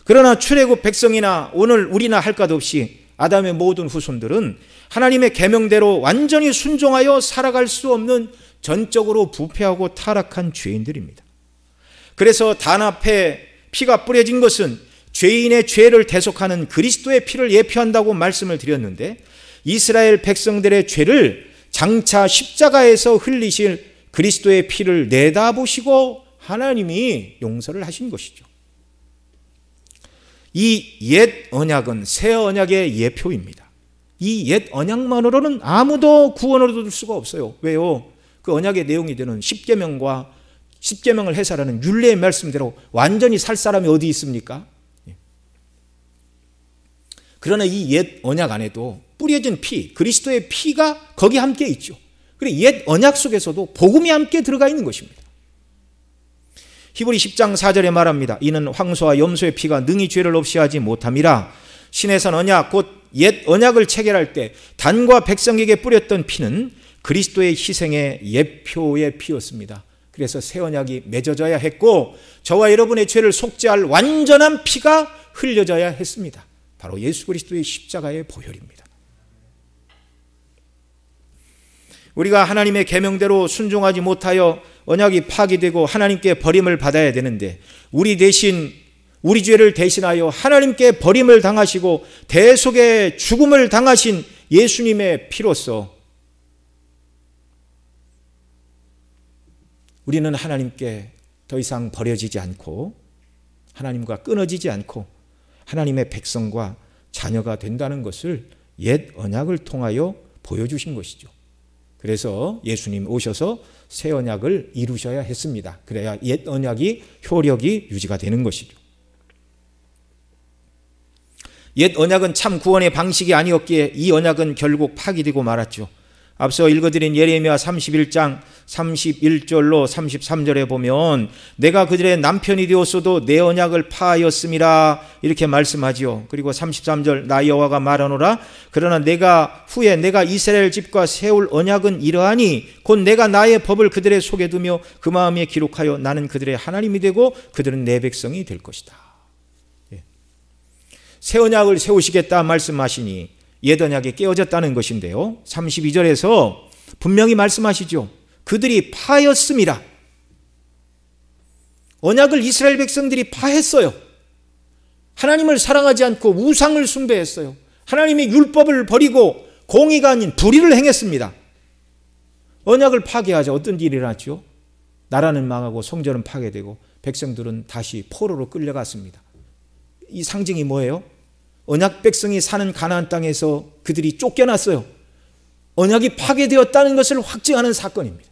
Speaker 1: 그러나 출애굽 백성이나 오늘 우리나 할 것 없이 아담의 모든 후손들은 하나님의 계명대로 완전히 순종하여 살아갈 수 없는 전적으로 부패하고 타락한 죄인들입니다. 그래서 단 앞에 피가 뿌려진 것은 죄인의 죄를 대속하는 그리스도의 피를 예표한다고 말씀을 드렸는데, 이스라엘 백성들의 죄를 장차 십자가에서 흘리실 그리스도의 피를 내다보시고 하나님이 용서를 하신 것이죠. 이 옛 언약은 새 언약의 예표입니다. 이 옛 언약만으로는 아무도 구원을 얻을 수가 없어요. 왜요? 그 언약의 내용이 되는 십계명을 해설하는 율례의 말씀대로 완전히 살 사람이 어디 있습니까? 그러나 이 옛 언약 안에도 뿌려진 피, 그리스도의 피가 거기 함께 있죠. 그리고 옛 언약 속에서도 복음이 함께 들어가 있는 것입니다. 히브리 10장 4절에 말합니다. 이는 황소와 염소의 피가 능히 죄를 없이 하지 못함이라. 신에선 언약 곧 옛 언약을 체결할 때 단과 백성에게 뿌렸던 피는 그리스도의 희생의 예표의 피였습니다. 그래서 새 언약이 맺어져야 했고 저와 여러분의 죄를 속죄할 완전한 피가 흘려져야 했습니다. 바로 예수 그리스도의 십자가의 보혈입니다. 우리가 하나님의 계명대로 순종하지 못하여 언약이 파기되고 하나님께 버림을 받아야 되는데, 우리 대신 우리 죄를 대신하여 하나님께 버림을 당하시고 대속의 죽음을 당하신 예수님의 피로서 우리는 하나님께 더 이상 버려지지 않고 하나님과 끊어지지 않고 하나님의 백성과 자녀가 된다는 것을 옛 언약을 통하여 보여주신 것이죠. 그래서 예수님 오셔서 새 언약을 이루셔야 했습니다. 그래야 옛 언약이 효력이 유지가 되는 것이죠. 옛 언약은 참 구원의 방식이 아니었기에 이 언약은 결국 파기되고 말았죠. 앞서 읽어드린 예레미야 31장 31절로 33절에 보면 내가 그들의 남편이 되었어도 내 언약을 파하였음이라 이렇게 말씀하지요. 그리고 33절 나 여호와가 말하노라. 그러나 내가 후에 내가 이스라엘 집과 세울 언약은 이러하니 곧 내가 나의 법을 그들의 속에 두며 그 마음에 기록하여 나는 그들의 하나님이 되고 그들은 내 백성이 될 것이다. 새 언약을 세우시겠다 말씀하시니 옛 언약이 깨어졌다는 것인데요. 32절에서 분명히 말씀하시죠. 그들이 파였음이라. 언약을 이스라엘 백성들이 파했어요. 하나님을 사랑하지 않고 우상을 숭배했어요. 하나님의 율법을 버리고 공의가 아닌 불의를 행했습니다. 언약을 파괴하자 어떤 일이 일어났죠? 나라는 망하고 성전은 파괴되고 백성들은 다시 포로로 끌려갔습니다. 이 상징이 뭐예요? 언약 백성이 사는 가나안 땅에서 그들이 쫓겨났어요. 언약이 파괴되었다는 것을 확증하는 사건입니다.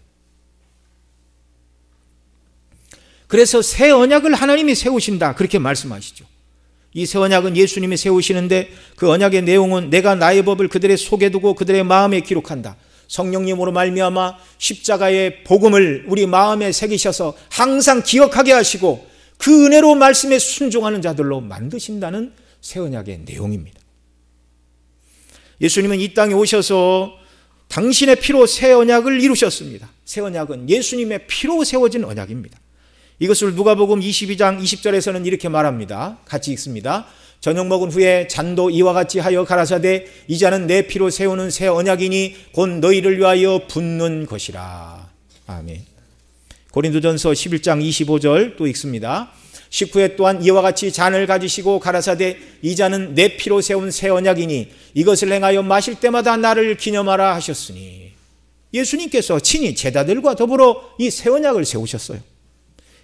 Speaker 1: 그래서 새 언약을 하나님이 세우신다 그렇게 말씀하시죠. 이 새 언약은 예수님이 세우시는데 그 언약의 내용은 내가 나의 법을 그들의 속에 두고 그들의 마음에 기록한다. 성령님으로 말미암아 십자가의 복음을 우리 마음에 새기셔서 항상 기억하게 하시고 그 은혜로 말씀에 순종하는 자들로 만드신다는 새 언약의 내용입니다. 예수님은 이 땅에 오셔서 당신의 피로 새 언약을 이루셨습니다. 새 언약은 예수님의 피로 세워진 언약입니다. 이것을 누가복음 22장 20절에서는 이렇게 말합니다. 같이 읽습니다. 저녁 먹은 후에 잔도 이와 같이 하여 가라사대 이자는 내 피로 세우는 새 언약이니 곧 너희를 위하여 붓는 것이라. 아멘. 고린도전서 11장 25절 또 읽습니다. 식후에 또한 이와 같이 잔을 가지시고 가라사대 이 잔은 내 피로 세운 새 언약이니 이것을 행하여 마실 때마다 나를 기념하라 하셨으니, 예수님께서 친히 제자들과 더불어 이 새 언약을 세우셨어요.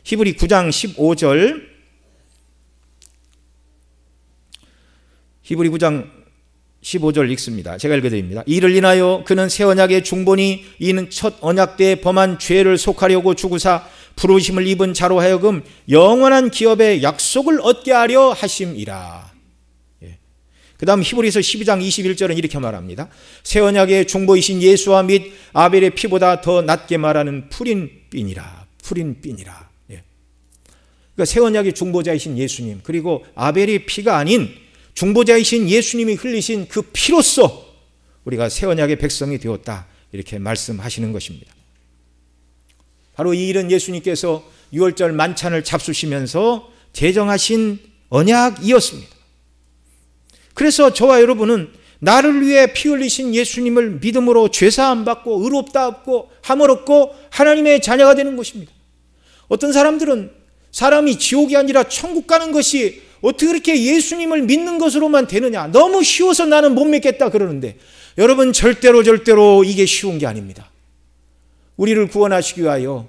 Speaker 1: 히브리 9장 15절, 히브리 9장 15절 읽습니다. 제가 읽어드립니다. 이를 인하여 그는 새 언약의 중본이 이는 첫 언약 때에 범한 죄를 속하려고 죽으사 부르심을 입은 자로 하여금 영원한 기업의 약속을 얻게 하려 하심이라. 그 다음 히브리서 12장 21절은 이렇게 말합니다. 새 언약의 중보이신 예수와 및 아벨의 피보다 더 낫게 말하는 푸린빛이라. 푸린빛이라. 그러니까 새 언약의 중보자이신 예수님, 그리고 아벨의 피가 아닌 중보자이신 예수님이 흘리신 그 피로써 우리가 새 언약의 백성이 되었다, 이렇게 말씀하시는 것입니다. 바로 이 일은 예수님께서 유월절 만찬을 잡수시면서 제정하신 언약이었습니다. 그래서 저와 여러분은 나를 위해 피 흘리신 예수님을 믿음으로 죄사함 받고 의롭다 얻고 함을 얻고 하나님의 자녀가 되는 것입니다. 어떤 사람들은 사람이 지옥이 아니라 천국 가는 것이 어떻게 그렇게 예수님을 믿는 것으로만 되느냐, 너무 쉬워서 나는 못 믿겠다 그러는데, 여러분 절대로 이게 쉬운 게 아닙니다. 우리를 구원하시기 위하여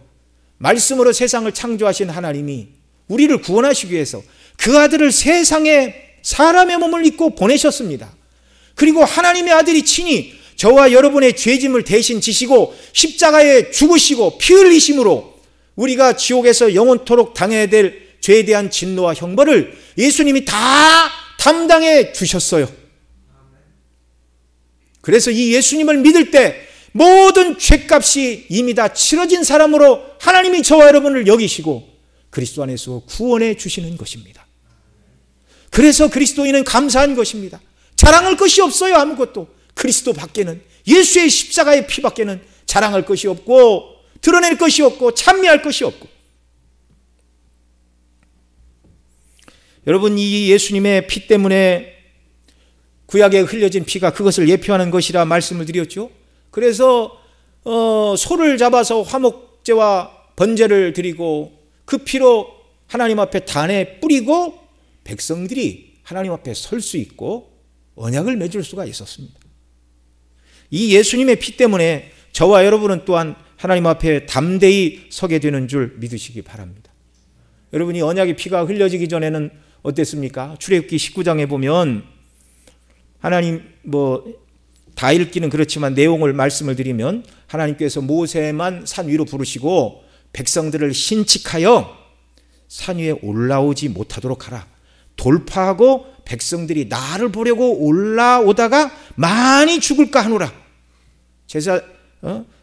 Speaker 1: 말씀으로 세상을 창조하신 하나님이 우리를 구원하시기 위해서 그 아들을 세상에 사람의 몸을 입고 보내셨습니다. 그리고 하나님의 아들이 친히 저와 여러분의 죄짐을 대신 지시고 십자가에 죽으시고 피 흘리심으로 우리가 지옥에서 영원토록 당해야 될 죄에 대한 진노와 형벌을 예수님이 다 담당해 주셨어요. 그래서 이 예수님을 믿을 때 모든 죄값이 이미 다 치러진 사람으로 하나님이 저와 여러분을 여기시고 그리스도 안에서 구원해 주시는 것입니다. 그래서 그리스도인은 감사한 것입니다. 자랑할 것이 없어요. 아무것도. 그리스도 밖에는, 예수의 십자가의 피 밖에는 자랑할 것이 없고 드러낼 것이 없고 찬미할 것이 없고. 여러분, 이 예수님의 피 때문에 구약에 흘려진 피가 그것을 예표하는 것이라 말씀을 드렸죠. 그래서 소를 잡아서 화목제와 번제를 드리고 그 피로 하나님 앞에 단에 뿌리고 백성들이 하나님 앞에 설 수 있고 언약을 맺을 수가 있었습니다. 이 예수님의 피 때문에 저와 여러분은 또한 하나님 앞에 담대히 서게 되는 줄 믿으시기 바랍니다. 여러분이 언약의 피가 흘려지기 전에는 어땠습니까? 출애굽기 19장에 보면 하나님 다 읽기는 그렇지만 내용을 말씀을 드리면 하나님께서 모세만 산 위로 부르시고 백성들을 신칙하여 산 위에 올라오지 못하도록 하라. 돌파하고 백성들이 나를 보려고 올라오다가 많이 죽을까 하노라.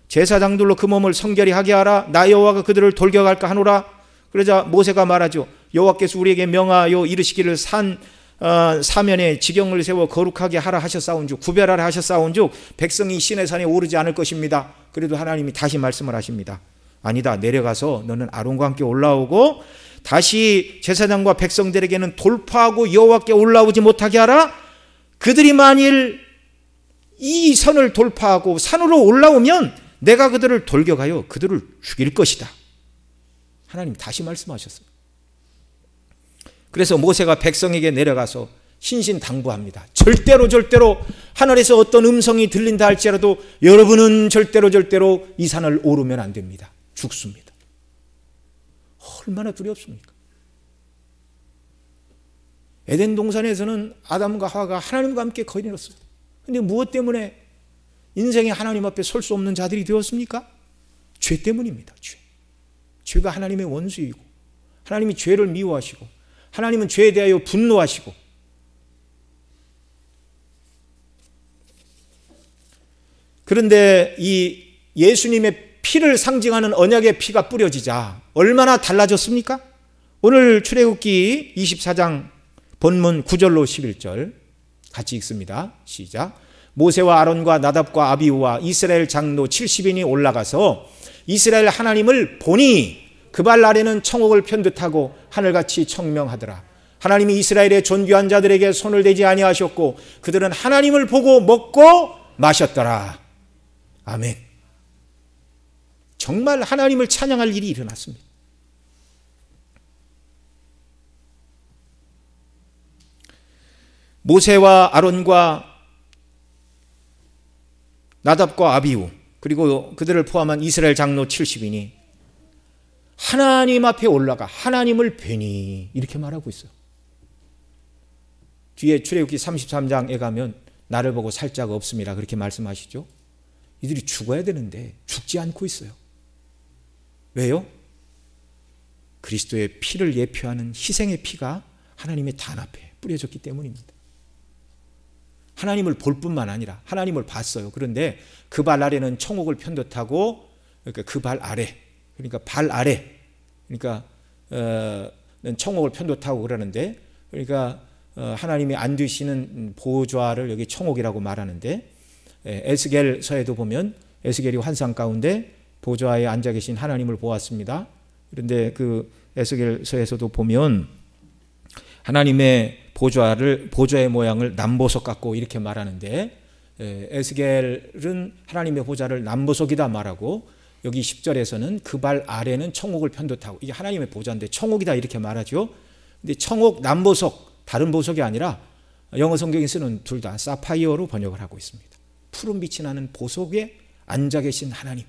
Speaker 1: 제사장들로 그 몸을 성결히 하게 하라. 나 여호와가 그들을 돌격할까 하노라. 그러자 모세가 말하죠. 여호와께서 우리에게 명하여 이르시기를 산 사면에 지경을 세워 거룩하게 하라 하셨사온즉, 구별하라 하셨사온즉 백성이 신의 산에 오르지 않을 것입니다. 그래도 하나님이 다시 말씀을 하십니다. 아니다, 내려가서 너는 아론과 함께 올라오고 다시 제사장과 백성들에게는 돌파하고 여호와께 올라오지 못하게 하라. 그들이 만일 이 선을 돌파하고 산으로 올라오면 내가 그들을 돌격하여 그들을 죽일 것이다. 하나님 다시 말씀하셨어요. 그래서 모세가 백성에게 내려가서 신신당부합니다. 절대로 하늘에서 어떤 음성이 들린다 할지라도 여러분은 절대로 이 산을 오르면 안 됩니다. 죽습니다. 얼마나 두렵습니까? 에덴 동산에서는 아담과 하와가 하나님과 함께 거인했어요. 그런데 무엇 때문에 인생에 하나님 앞에 설 수 없는 자들이 되었습니까? 죄 때문입니다. 죄가 하나님의 원수이고 하나님이 죄를 미워하시고 하나님은 죄에 대하여 분노하시고, 그런데 이 예수님의 피를 상징하는 언약의 피가 뿌려지자 얼마나 달라졌습니까? 오늘 출애굽기 24장 본문 9절로 11절 같이 읽습니다. 시작. 모세와 아론과 나답과 아비후와 이스라엘 장로 70인이 올라가서 이스라엘 하나님을 보니 그 발 아래는 청옥을 편듯하고 하늘같이 청명하더라. 하나님이 이스라엘의 존귀한 자들에게 손을 대지 아니하셨고 그들은 하나님을 보고 먹고 마셨더라. 아멘. 정말 하나님을 찬양할 일이 일어났습니다. 모세와 아론과 나답과 아비후 그리고 그들을 포함한 이스라엘 장로 70인이 하나님 앞에 올라가 하나님을 뵈니 이렇게 말하고 있어요. 뒤에 출애굽기 33장에 가면 나를 보고 살 자가 없음이라 그렇게 말씀하시죠. 이들이 죽어야 되는데 죽지 않고 있어요. 왜요? 그리스도의 피를 예표하는 희생의 피가 하나님의 단 앞에 뿌려졌기 때문입니다. 하나님을 볼 뿐만 아니라 하나님을 봤어요. 그런데 그 발 아래는 청옥을 편듯하고 그러니까 그 발 아래 그러니까 발 아래 그러니까 청옥을 편듯하고 그러는데 그러니까 하나님이 앉으시는 보좌를 여기 청옥이라고 말하는데 에스겔서에도 보면 에스겔이 환상 가운데 보좌에 앉아 계신 하나님을 보았습니다. 그런데 그 에스겔서에서도 보면 하나님의 보좌의 모양을 남보석 같고 이렇게 말하는데 에스겔은 하나님의 보좌를 남보석이다 말하고 여기 10절에서는 그 발 아래는 청옥을 편듯하고 이게 하나님의 보좌인데 청옥이다 이렇게 말하죠. 근데 청옥, 남보석 다른 보석이 아니라 영어 성경에 쓰는 둘 다 사파이어로 번역을 하고 있습니다. 푸른 빛이 나는 보석에 앉아 계신 하나님.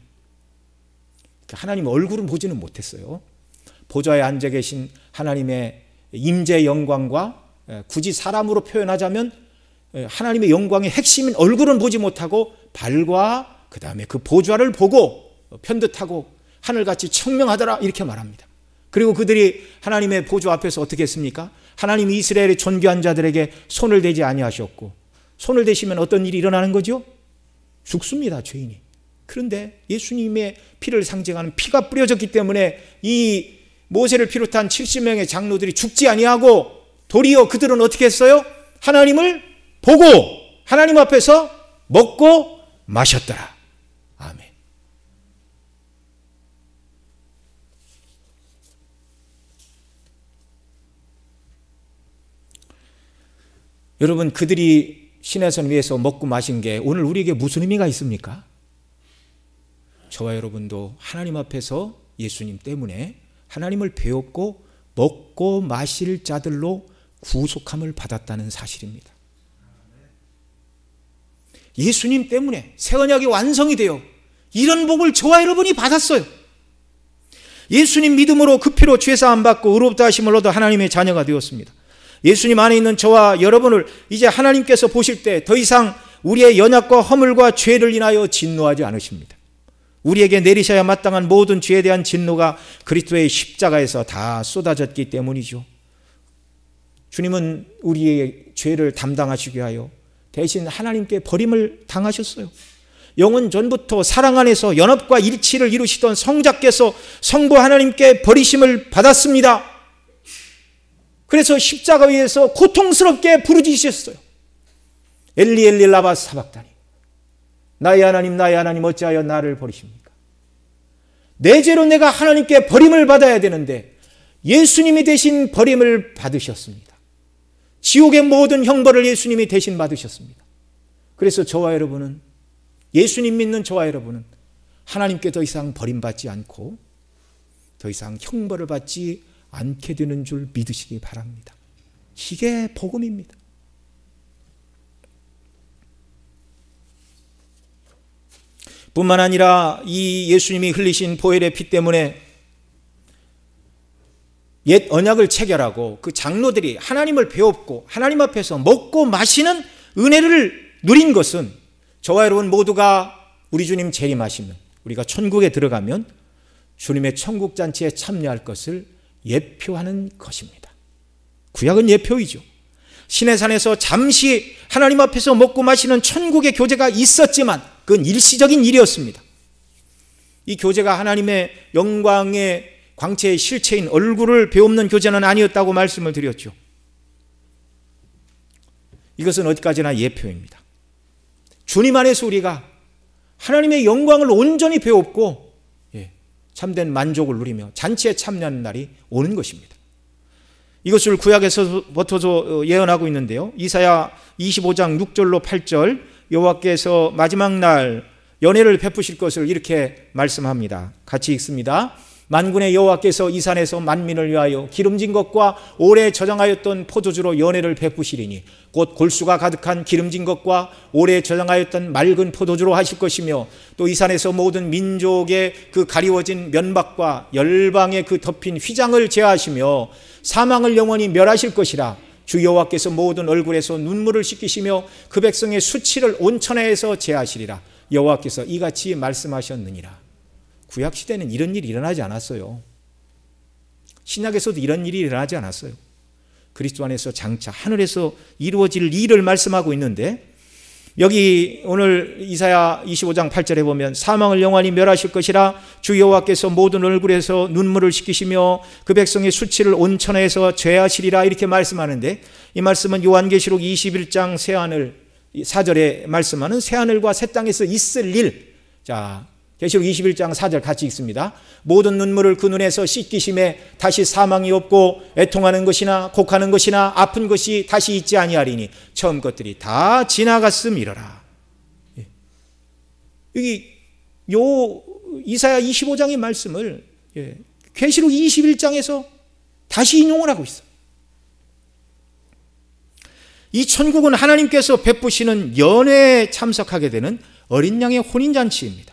Speaker 1: 하나님 얼굴은 보지는 못했어요. 보좌에 앉아 계신 하나님의 임재 영광과 굳이 사람으로 표현하자면 하나님의 영광의 핵심인 얼굴은 보지 못하고 발과 그 다음에 그 보좌를 보고 편듯하고 하늘같이 청명하더라 이렇게 말합니다. 그리고 그들이 하나님의 보좌 앞에서 어떻게 했습니까? 하나님이 이스라엘의 존귀한 자들에게 손을 대지 아니하셨고 손을 대시면 어떤 일이 일어나는 거죠? 죽습니다. 죄인이. 그런데 예수님의 피를 상징하는 피가 뿌려졌기 때문에 이 모세를 비롯한 70명의 장로들이 죽지 아니하고 도리어 그들은 어떻게 했어요? 하나님을 보고 하나님 앞에서 먹고 마셨더라. 아멘. 여러분 그들이 시내산 위에서 먹고 마신 게 오늘 우리에게 무슨 의미가 있습니까? 저와 여러분도 하나님 앞에서 예수님 때문에 하나님을 배웠고 먹고 마실 자들로 구속함을 받았다는 사실입니다. 예수님 때문에 새 언약이 완성이 되어 이런 복을 저와 여러분이 받았어요. 예수님 믿음으로 그 피로 죄사함 받고 의롭다 하심을 얻어 하나님의 자녀가 되었습니다. 예수님 안에 있는 저와 여러분을 이제 하나님께서 보실 때 더 이상 우리의 연약과 허물과 죄를 인하여 진노하지 않으십니다. 우리에게 내리셔야 마땅한 모든 죄에 대한 진노가 그리스도의 십자가에서 다 쏟아졌기 때문이죠. 주님은 우리의 죄를 담당하시기 위하여 대신 하나님께 버림을 당하셨어요. 영원 전부터 사랑 안에서 연합과 일치를 이루시던 성자께서 성부 하나님께 버리심을 받았습니다. 그래서 십자가 위에서 고통스럽게 부르짖으셨어요. 엘리 엘리 라마 사박다니 나의 하나님 어찌하여 나를 버리십니까? 내 죄로 내가 하나님께 버림을 받아야 되는데 예수님이 대신 버림을 받으셨습니다. 지옥의 모든 형벌을 예수님이 대신 받으셨습니다. 그래서 저와 여러분은 예수님 믿는 저와 여러분은 하나님께 더 이상 버림받지 않고 더 이상 형벌을 받지 않게 되는 줄 믿으시기 바랍니다. 이게 복음입니다. 뿐만 아니라 이 예수님이 흘리신 보혈의 피 때문에 옛 언약을 체결하고 그 장로들이 하나님을 배웠고 하나님 앞에서 먹고 마시는 은혜를 누린 것은 저와 여러분 모두가 우리 주님 재림하시면 우리가 천국에 들어가면 주님의 천국 잔치에 참여할 것을 예표하는 것입니다. 구약은 예표이죠. 시내산에서 잠시 하나님 앞에서 먹고 마시는 천국의 교제가 있었지만 그건 일시적인 일이었습니다. 이 교제가 하나님의 영광의 광채의 실체인 얼굴을 배우는 교제는 아니었다고 말씀을 드렸죠. 이것은 어디까지나 예표입니다. 주님 안에서 우리가 하나님의 영광을 온전히 배웠고 참된 만족을 누리며 잔치에 참여하는 날이 오는 것입니다. 이것을 구약에서부터 예언하고 있는데요. 이사야 25장 6절로 8절 여호와께서 마지막 날 연회를 베푸실 것을 이렇게 말씀합니다. 같이 읽습니다. 만군의 여호와께서 이 산에서 만민을 위하여 기름진 것과 오래 저장하였던 포도주로 연회를 베푸시리니 곧 골수가 가득한 기름진 것과 오래 저장하였던 맑은 포도주로 하실 것이며 또 이 산에서 모든 민족의 그 가리워진 면박과 열방의 그 덮인 휘장을 제하시며 사망을 영원히 멸하실 것이라. 주 여호와께서 모든 얼굴에서 눈물을 씻기시며 그 백성의 수치를 온천에서 제하시리라. 여호와께서 이같이 말씀하셨느니라. 구약시대는 이런 일이 일어나지 않았어요. 신약에서도 이런 일이 일어나지 않았어요. 그리스도 안에서 장차 하늘에서 이루어질 일을 말씀하고 있는데 여기 오늘 이사야 25장 8절에 보면 사망을 영원히 멸하실 것이라. 주 여호와께서 모든 얼굴에서 눈물을 씻기시며 그 백성의 수치를 온천에서 제하시리라 이렇게 말씀하는데 이 말씀은 요한계시록 21장 새하늘 4절에 말씀하는 새하늘과 새 땅에서 있을 일. 자, 계시록 21장 4절 같이 읽습니다. 모든 눈물을 그 눈에서 씻기심에 다시 사망이 없고 애통하는 것이나 곡하는 것이나 아픈 것이 다시 있지 아니하리니 처음 것들이 다 지나갔음이러라. 여기 요 이사야 25장의 말씀을 계시록 21장에서 다시 인용을 하고 있어요. 이 천국은 하나님께서 베푸시는 연회에 참석하게 되는 어린 양의 혼인잔치입니다.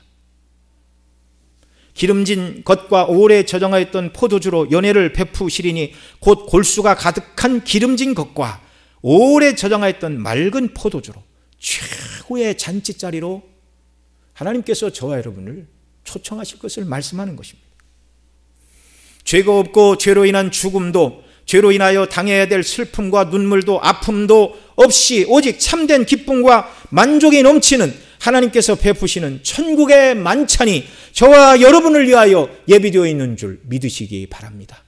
Speaker 1: 기름진 것과 오래 저장하였던 포도주로 연회를 베푸시리니 곧 골수가 가득한 기름진 것과 오래 저장하였던 맑은 포도주로 최고의 잔치자리로 하나님께서 저와 여러분을 초청하실 것을 말씀하는 것입니다. 죄가 없고 죄로 인한 죽음도 죄로 인하여 당해야 될 슬픔과 눈물도 아픔도 없이 오직 참된 기쁨과 만족이 넘치는 하나님께서 베푸시는 천국의 만찬이 저와 여러분을 위하여 예비되어 있는 줄 믿으시기 바랍니다.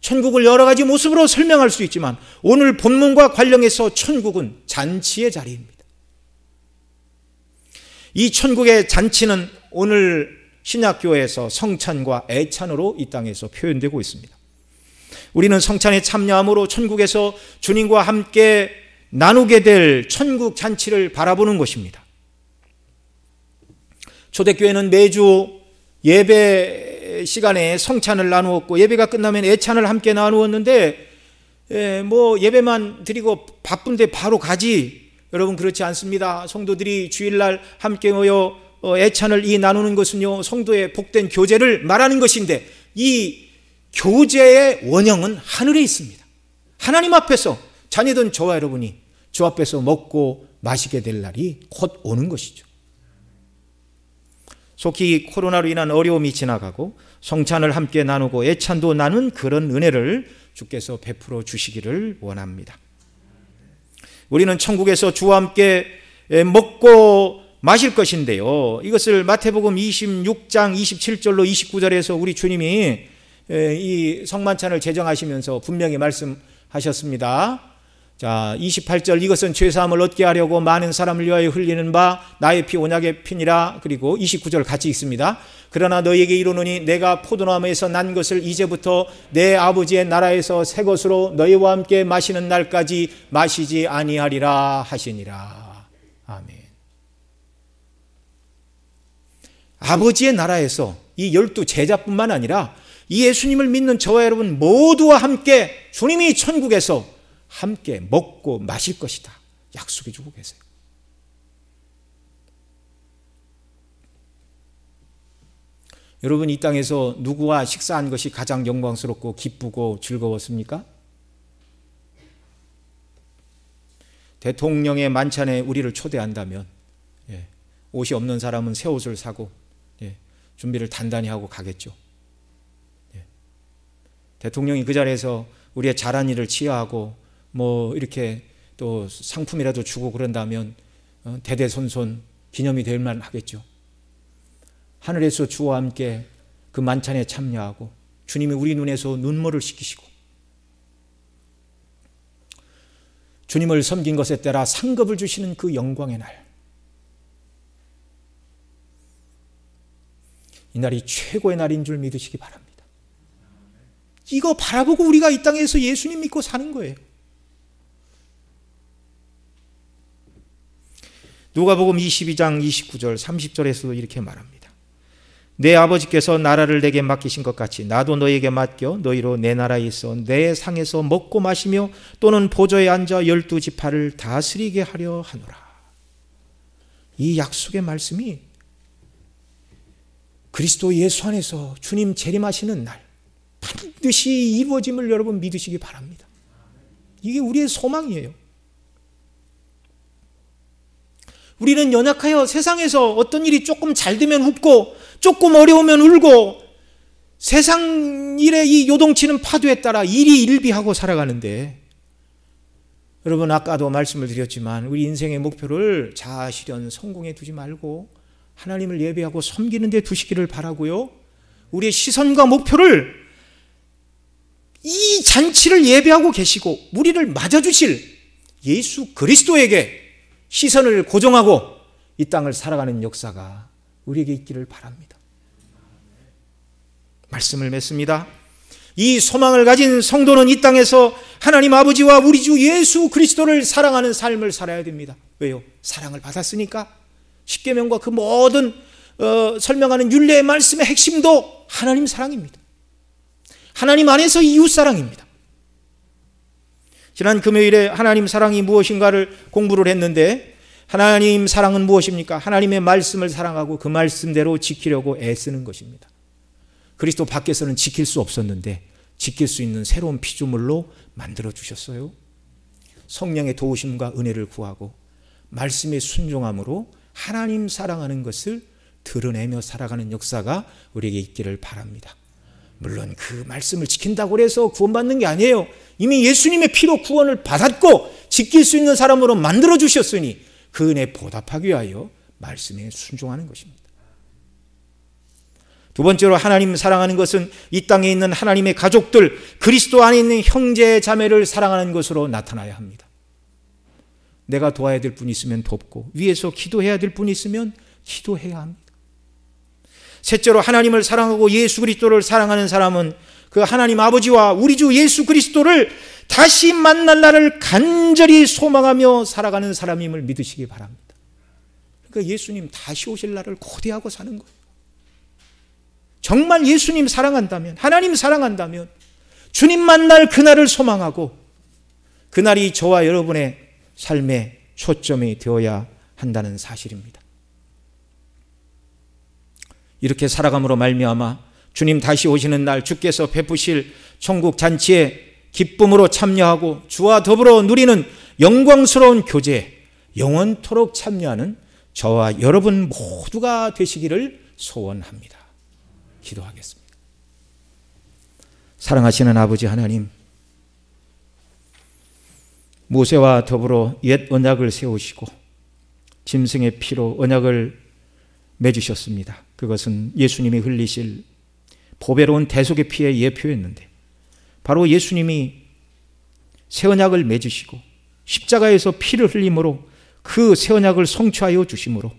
Speaker 1: 천국을 여러 가지 모습으로 설명할 수 있지만 오늘 본문과 관련해서 천국은 잔치의 자리입니다. 이 천국의 잔치는 오늘 신약교회에서 성찬과 애찬으로 이 땅에서 표현되고 있습니다. 우리는 성찬에 참여함으로 천국에서 주님과 함께 나누게 될 천국 잔치를 바라보는 것입니다. 초대교회는 매주 예배 시간에 성찬을 나누었고 예배가 끝나면 애찬을 함께 나누었는데 예배만 드리고 바쁜데 바로 가지. 여러분 그렇지 않습니다. 성도들이 주일날 함께 모여 애찬을 나누는 것은요 성도의 복된 교제를 말하는 것인데 이 교제의 원형은 하늘에 있습니다. 하나님 앞에서 자녀된 저와 여러분이 주 앞에서 먹고 마시게 될 날이 곧 오는 것이죠. 속히 코로나로 인한 어려움이 지나가고 성찬을 함께 나누고 애찬도 나눈 그런 은혜를 주께서 베풀어 주시기를 원합니다. 우리는 천국에서 주와 함께 먹고 마실 것인데요. 이것을 마태복음 26장 27절로 29절에서 우리 주님이 이 성만찬을 제정하시면서 분명히 말씀하셨습니다. 자, 28절 이것은 죄사함을 얻게 하려고 많은 사람을 위하여 흘리는 바 나의 피 언약의 피니라. 그리고 29절 같이 읽습니다. 그러나 너희에게 이르노니 내가 포도나무에서 난 것을 이제부터 내 아버지의 나라에서 새 것으로 너희와 함께 마시는 날까지 마시지 아니하리라 하시니라. 아멘. 아버지의 나라에서 이 12제자뿐만 아니라 이 예수님을 믿는 저와 여러분 모두와 함께 주님이 천국에서 함께 먹고 마실 것이다 약속해 주고 계세요. 여러분 이 땅에서 누구와 식사한 것이 가장 영광스럽고 기쁘고 즐거웠습니까? 대통령의 만찬에 우리를 초대한다면 옷이 없는 사람은 새 옷을 사고 준비를 단단히 하고 가겠죠. 대통령이 그 자리에서 우리의 잘한 일을 치하하고 이렇게 또 상품이라도 주고 그런다면 대대손손 기념이 될 만 하겠죠. 하늘에서 주와 함께 그 만찬에 참여하고 주님이 우리 눈에서 눈물을 씻기시고 주님을 섬긴 것에 따라 상급을 주시는 그 영광의 날, 이 날이 최고의 날인 줄 믿으시기 바랍니다. 이거 바라보고 우리가 이 땅에서 예수님 믿고 사는 거예요. 누가복음 22장 29절 30절에서도 이렇게 말합니다. 내 아버지께서 나라를 내게 맡기신 것 같이 나도 너에게 맡겨 너희로 내 나라에 있어 내 상에서 먹고 마시며 또는 보좌에 앉아 12지파를 다스리게 하려 하노라. 이 약속의 말씀이 그리스도 예수 안에서 주님 재림하시는 날 반드시 이루어짐을 여러분 믿으시기 바랍니다. 이게 우리의 소망이에요. 우리는 연약하여 세상에서 어떤 일이 조금 잘 되면 웃고 조금 어려우면 울고 세상 일의 이 요동치는 파도에 따라 일이 일비하고 살아가는데, 여러분 아까도 말씀을 드렸지만 우리 인생의 목표를 자아 실현 성공에 두지 말고 하나님을 예배하고 섬기는 데 두시기를 바라고요. 우리의 시선과 목표를 이 잔치를 예배하고 계시고 우리를 맞아주실 예수 그리스도에게 시선을 고정하고 이 땅을 살아가는 역사가 우리에게 있기를 바랍니다. 말씀을 맺습니다. 이 소망을 가진 성도는 이 땅에서 하나님 아버지와 우리 주 예수 그리스도를 사랑하는 삶을 살아야 됩니다. 왜요? 사랑을 받았으니까. 십계명과 그 모든 설명하는 율례의 말씀의 핵심도 하나님 사랑입니다. 하나님 안에서 이웃 사랑입니다. 지난 금요일에 하나님 사랑이 무엇인가를 공부를 했는데, 하나님 사랑은 무엇입니까? 하나님의 말씀을 사랑하고 그 말씀대로 지키려고 애쓰는 것입니다. 그리스도 밖에서는 지킬 수 없었는데 지킬 수 있는 새로운 피조물로 만들어 주셨어요. 성령의 도우심과 은혜를 구하고 말씀의 순종함으로 하나님 사랑하는 것을 드러내며 살아가는 역사가 우리에게 있기를 바랍니다. 물론 그 말씀을 지킨다고 해서 구원받는 게 아니에요. 이미 예수님의 피로 구원을 받았고 지킬 수 있는 사람으로 만들어 주셨으니 그 은혜에 보답하기 위하여 말씀에 순종하는 것입니다. 두 번째로 하나님 사랑하는 것은 이 땅에 있는 하나님의 가족들, 그리스도 안에 있는 형제 자매를 사랑하는 것으로 나타나야 합니다. 내가 도와야 될 분이 있으면 돕고 위에서 기도해야 될 분이 있으면 기도해야 합니다. 셋째로 하나님을 사랑하고 예수 그리스도를 사랑하는 사람은 그 하나님 아버지와 우리 주 예수 그리스도를 다시 만날 날을 간절히 소망하며 살아가는 사람임을 믿으시기 바랍니다. 그러니까 예수님 다시 오실 날을 고대하고 사는 거예요. 정말 예수님 사랑한다면, 하나님 사랑한다면 주님 만날 그날을 소망하고 그날이 저와 여러분의 삶의 초점이 되어야 한다는 사실입니다. 이렇게 살아감으로 말미암아 주님 다시 오시는 날 주께서 베푸실 천국 잔치에 기쁨으로 참여하고 주와 더불어 누리는 영광스러운 교제에 영원토록 참여하는 저와 여러분 모두가 되시기를 소원합니다. 기도하겠습니다. 사랑하시는 아버지 하나님, 모세와 더불어 옛 언약을 세우시고 짐승의 피로 언약을 맺으셨습니다. 그것은 예수님이 흘리실 보배로운 대속의 피의 예표였는데, 바로 예수님이 새 언약을 맺으시고 십자가에서 피를 흘림으로 그 새 언약을 성취하여 주심으로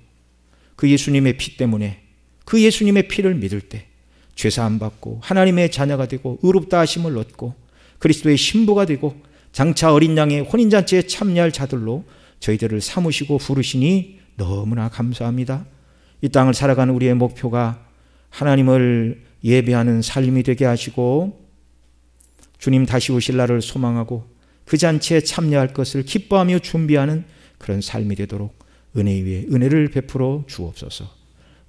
Speaker 1: 그 예수님의 피 때문에 그 예수님의 피를 믿을 때 죄사함 받고 하나님의 자녀가 되고 의롭다 하심을 얻고 그리스도의 신부가 되고 장차 어린 양의 혼인잔치에 참여할 자들로 저희들을 삼으시고 부르시니 너무나 감사합니다. 이 땅을 살아가는 우리의 목표가 하나님을 예배하는 삶이 되게 하시고 주님 다시 오실 날을 소망하고 그 잔치에 참여할 것을 기뻐하며 준비하는 그런 삶이 되도록 은혜 위에 은혜를 베풀어 주옵소서.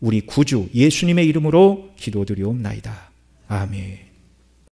Speaker 1: 우리 구주 예수님의 이름으로 기도드리옵나이다. 아멘.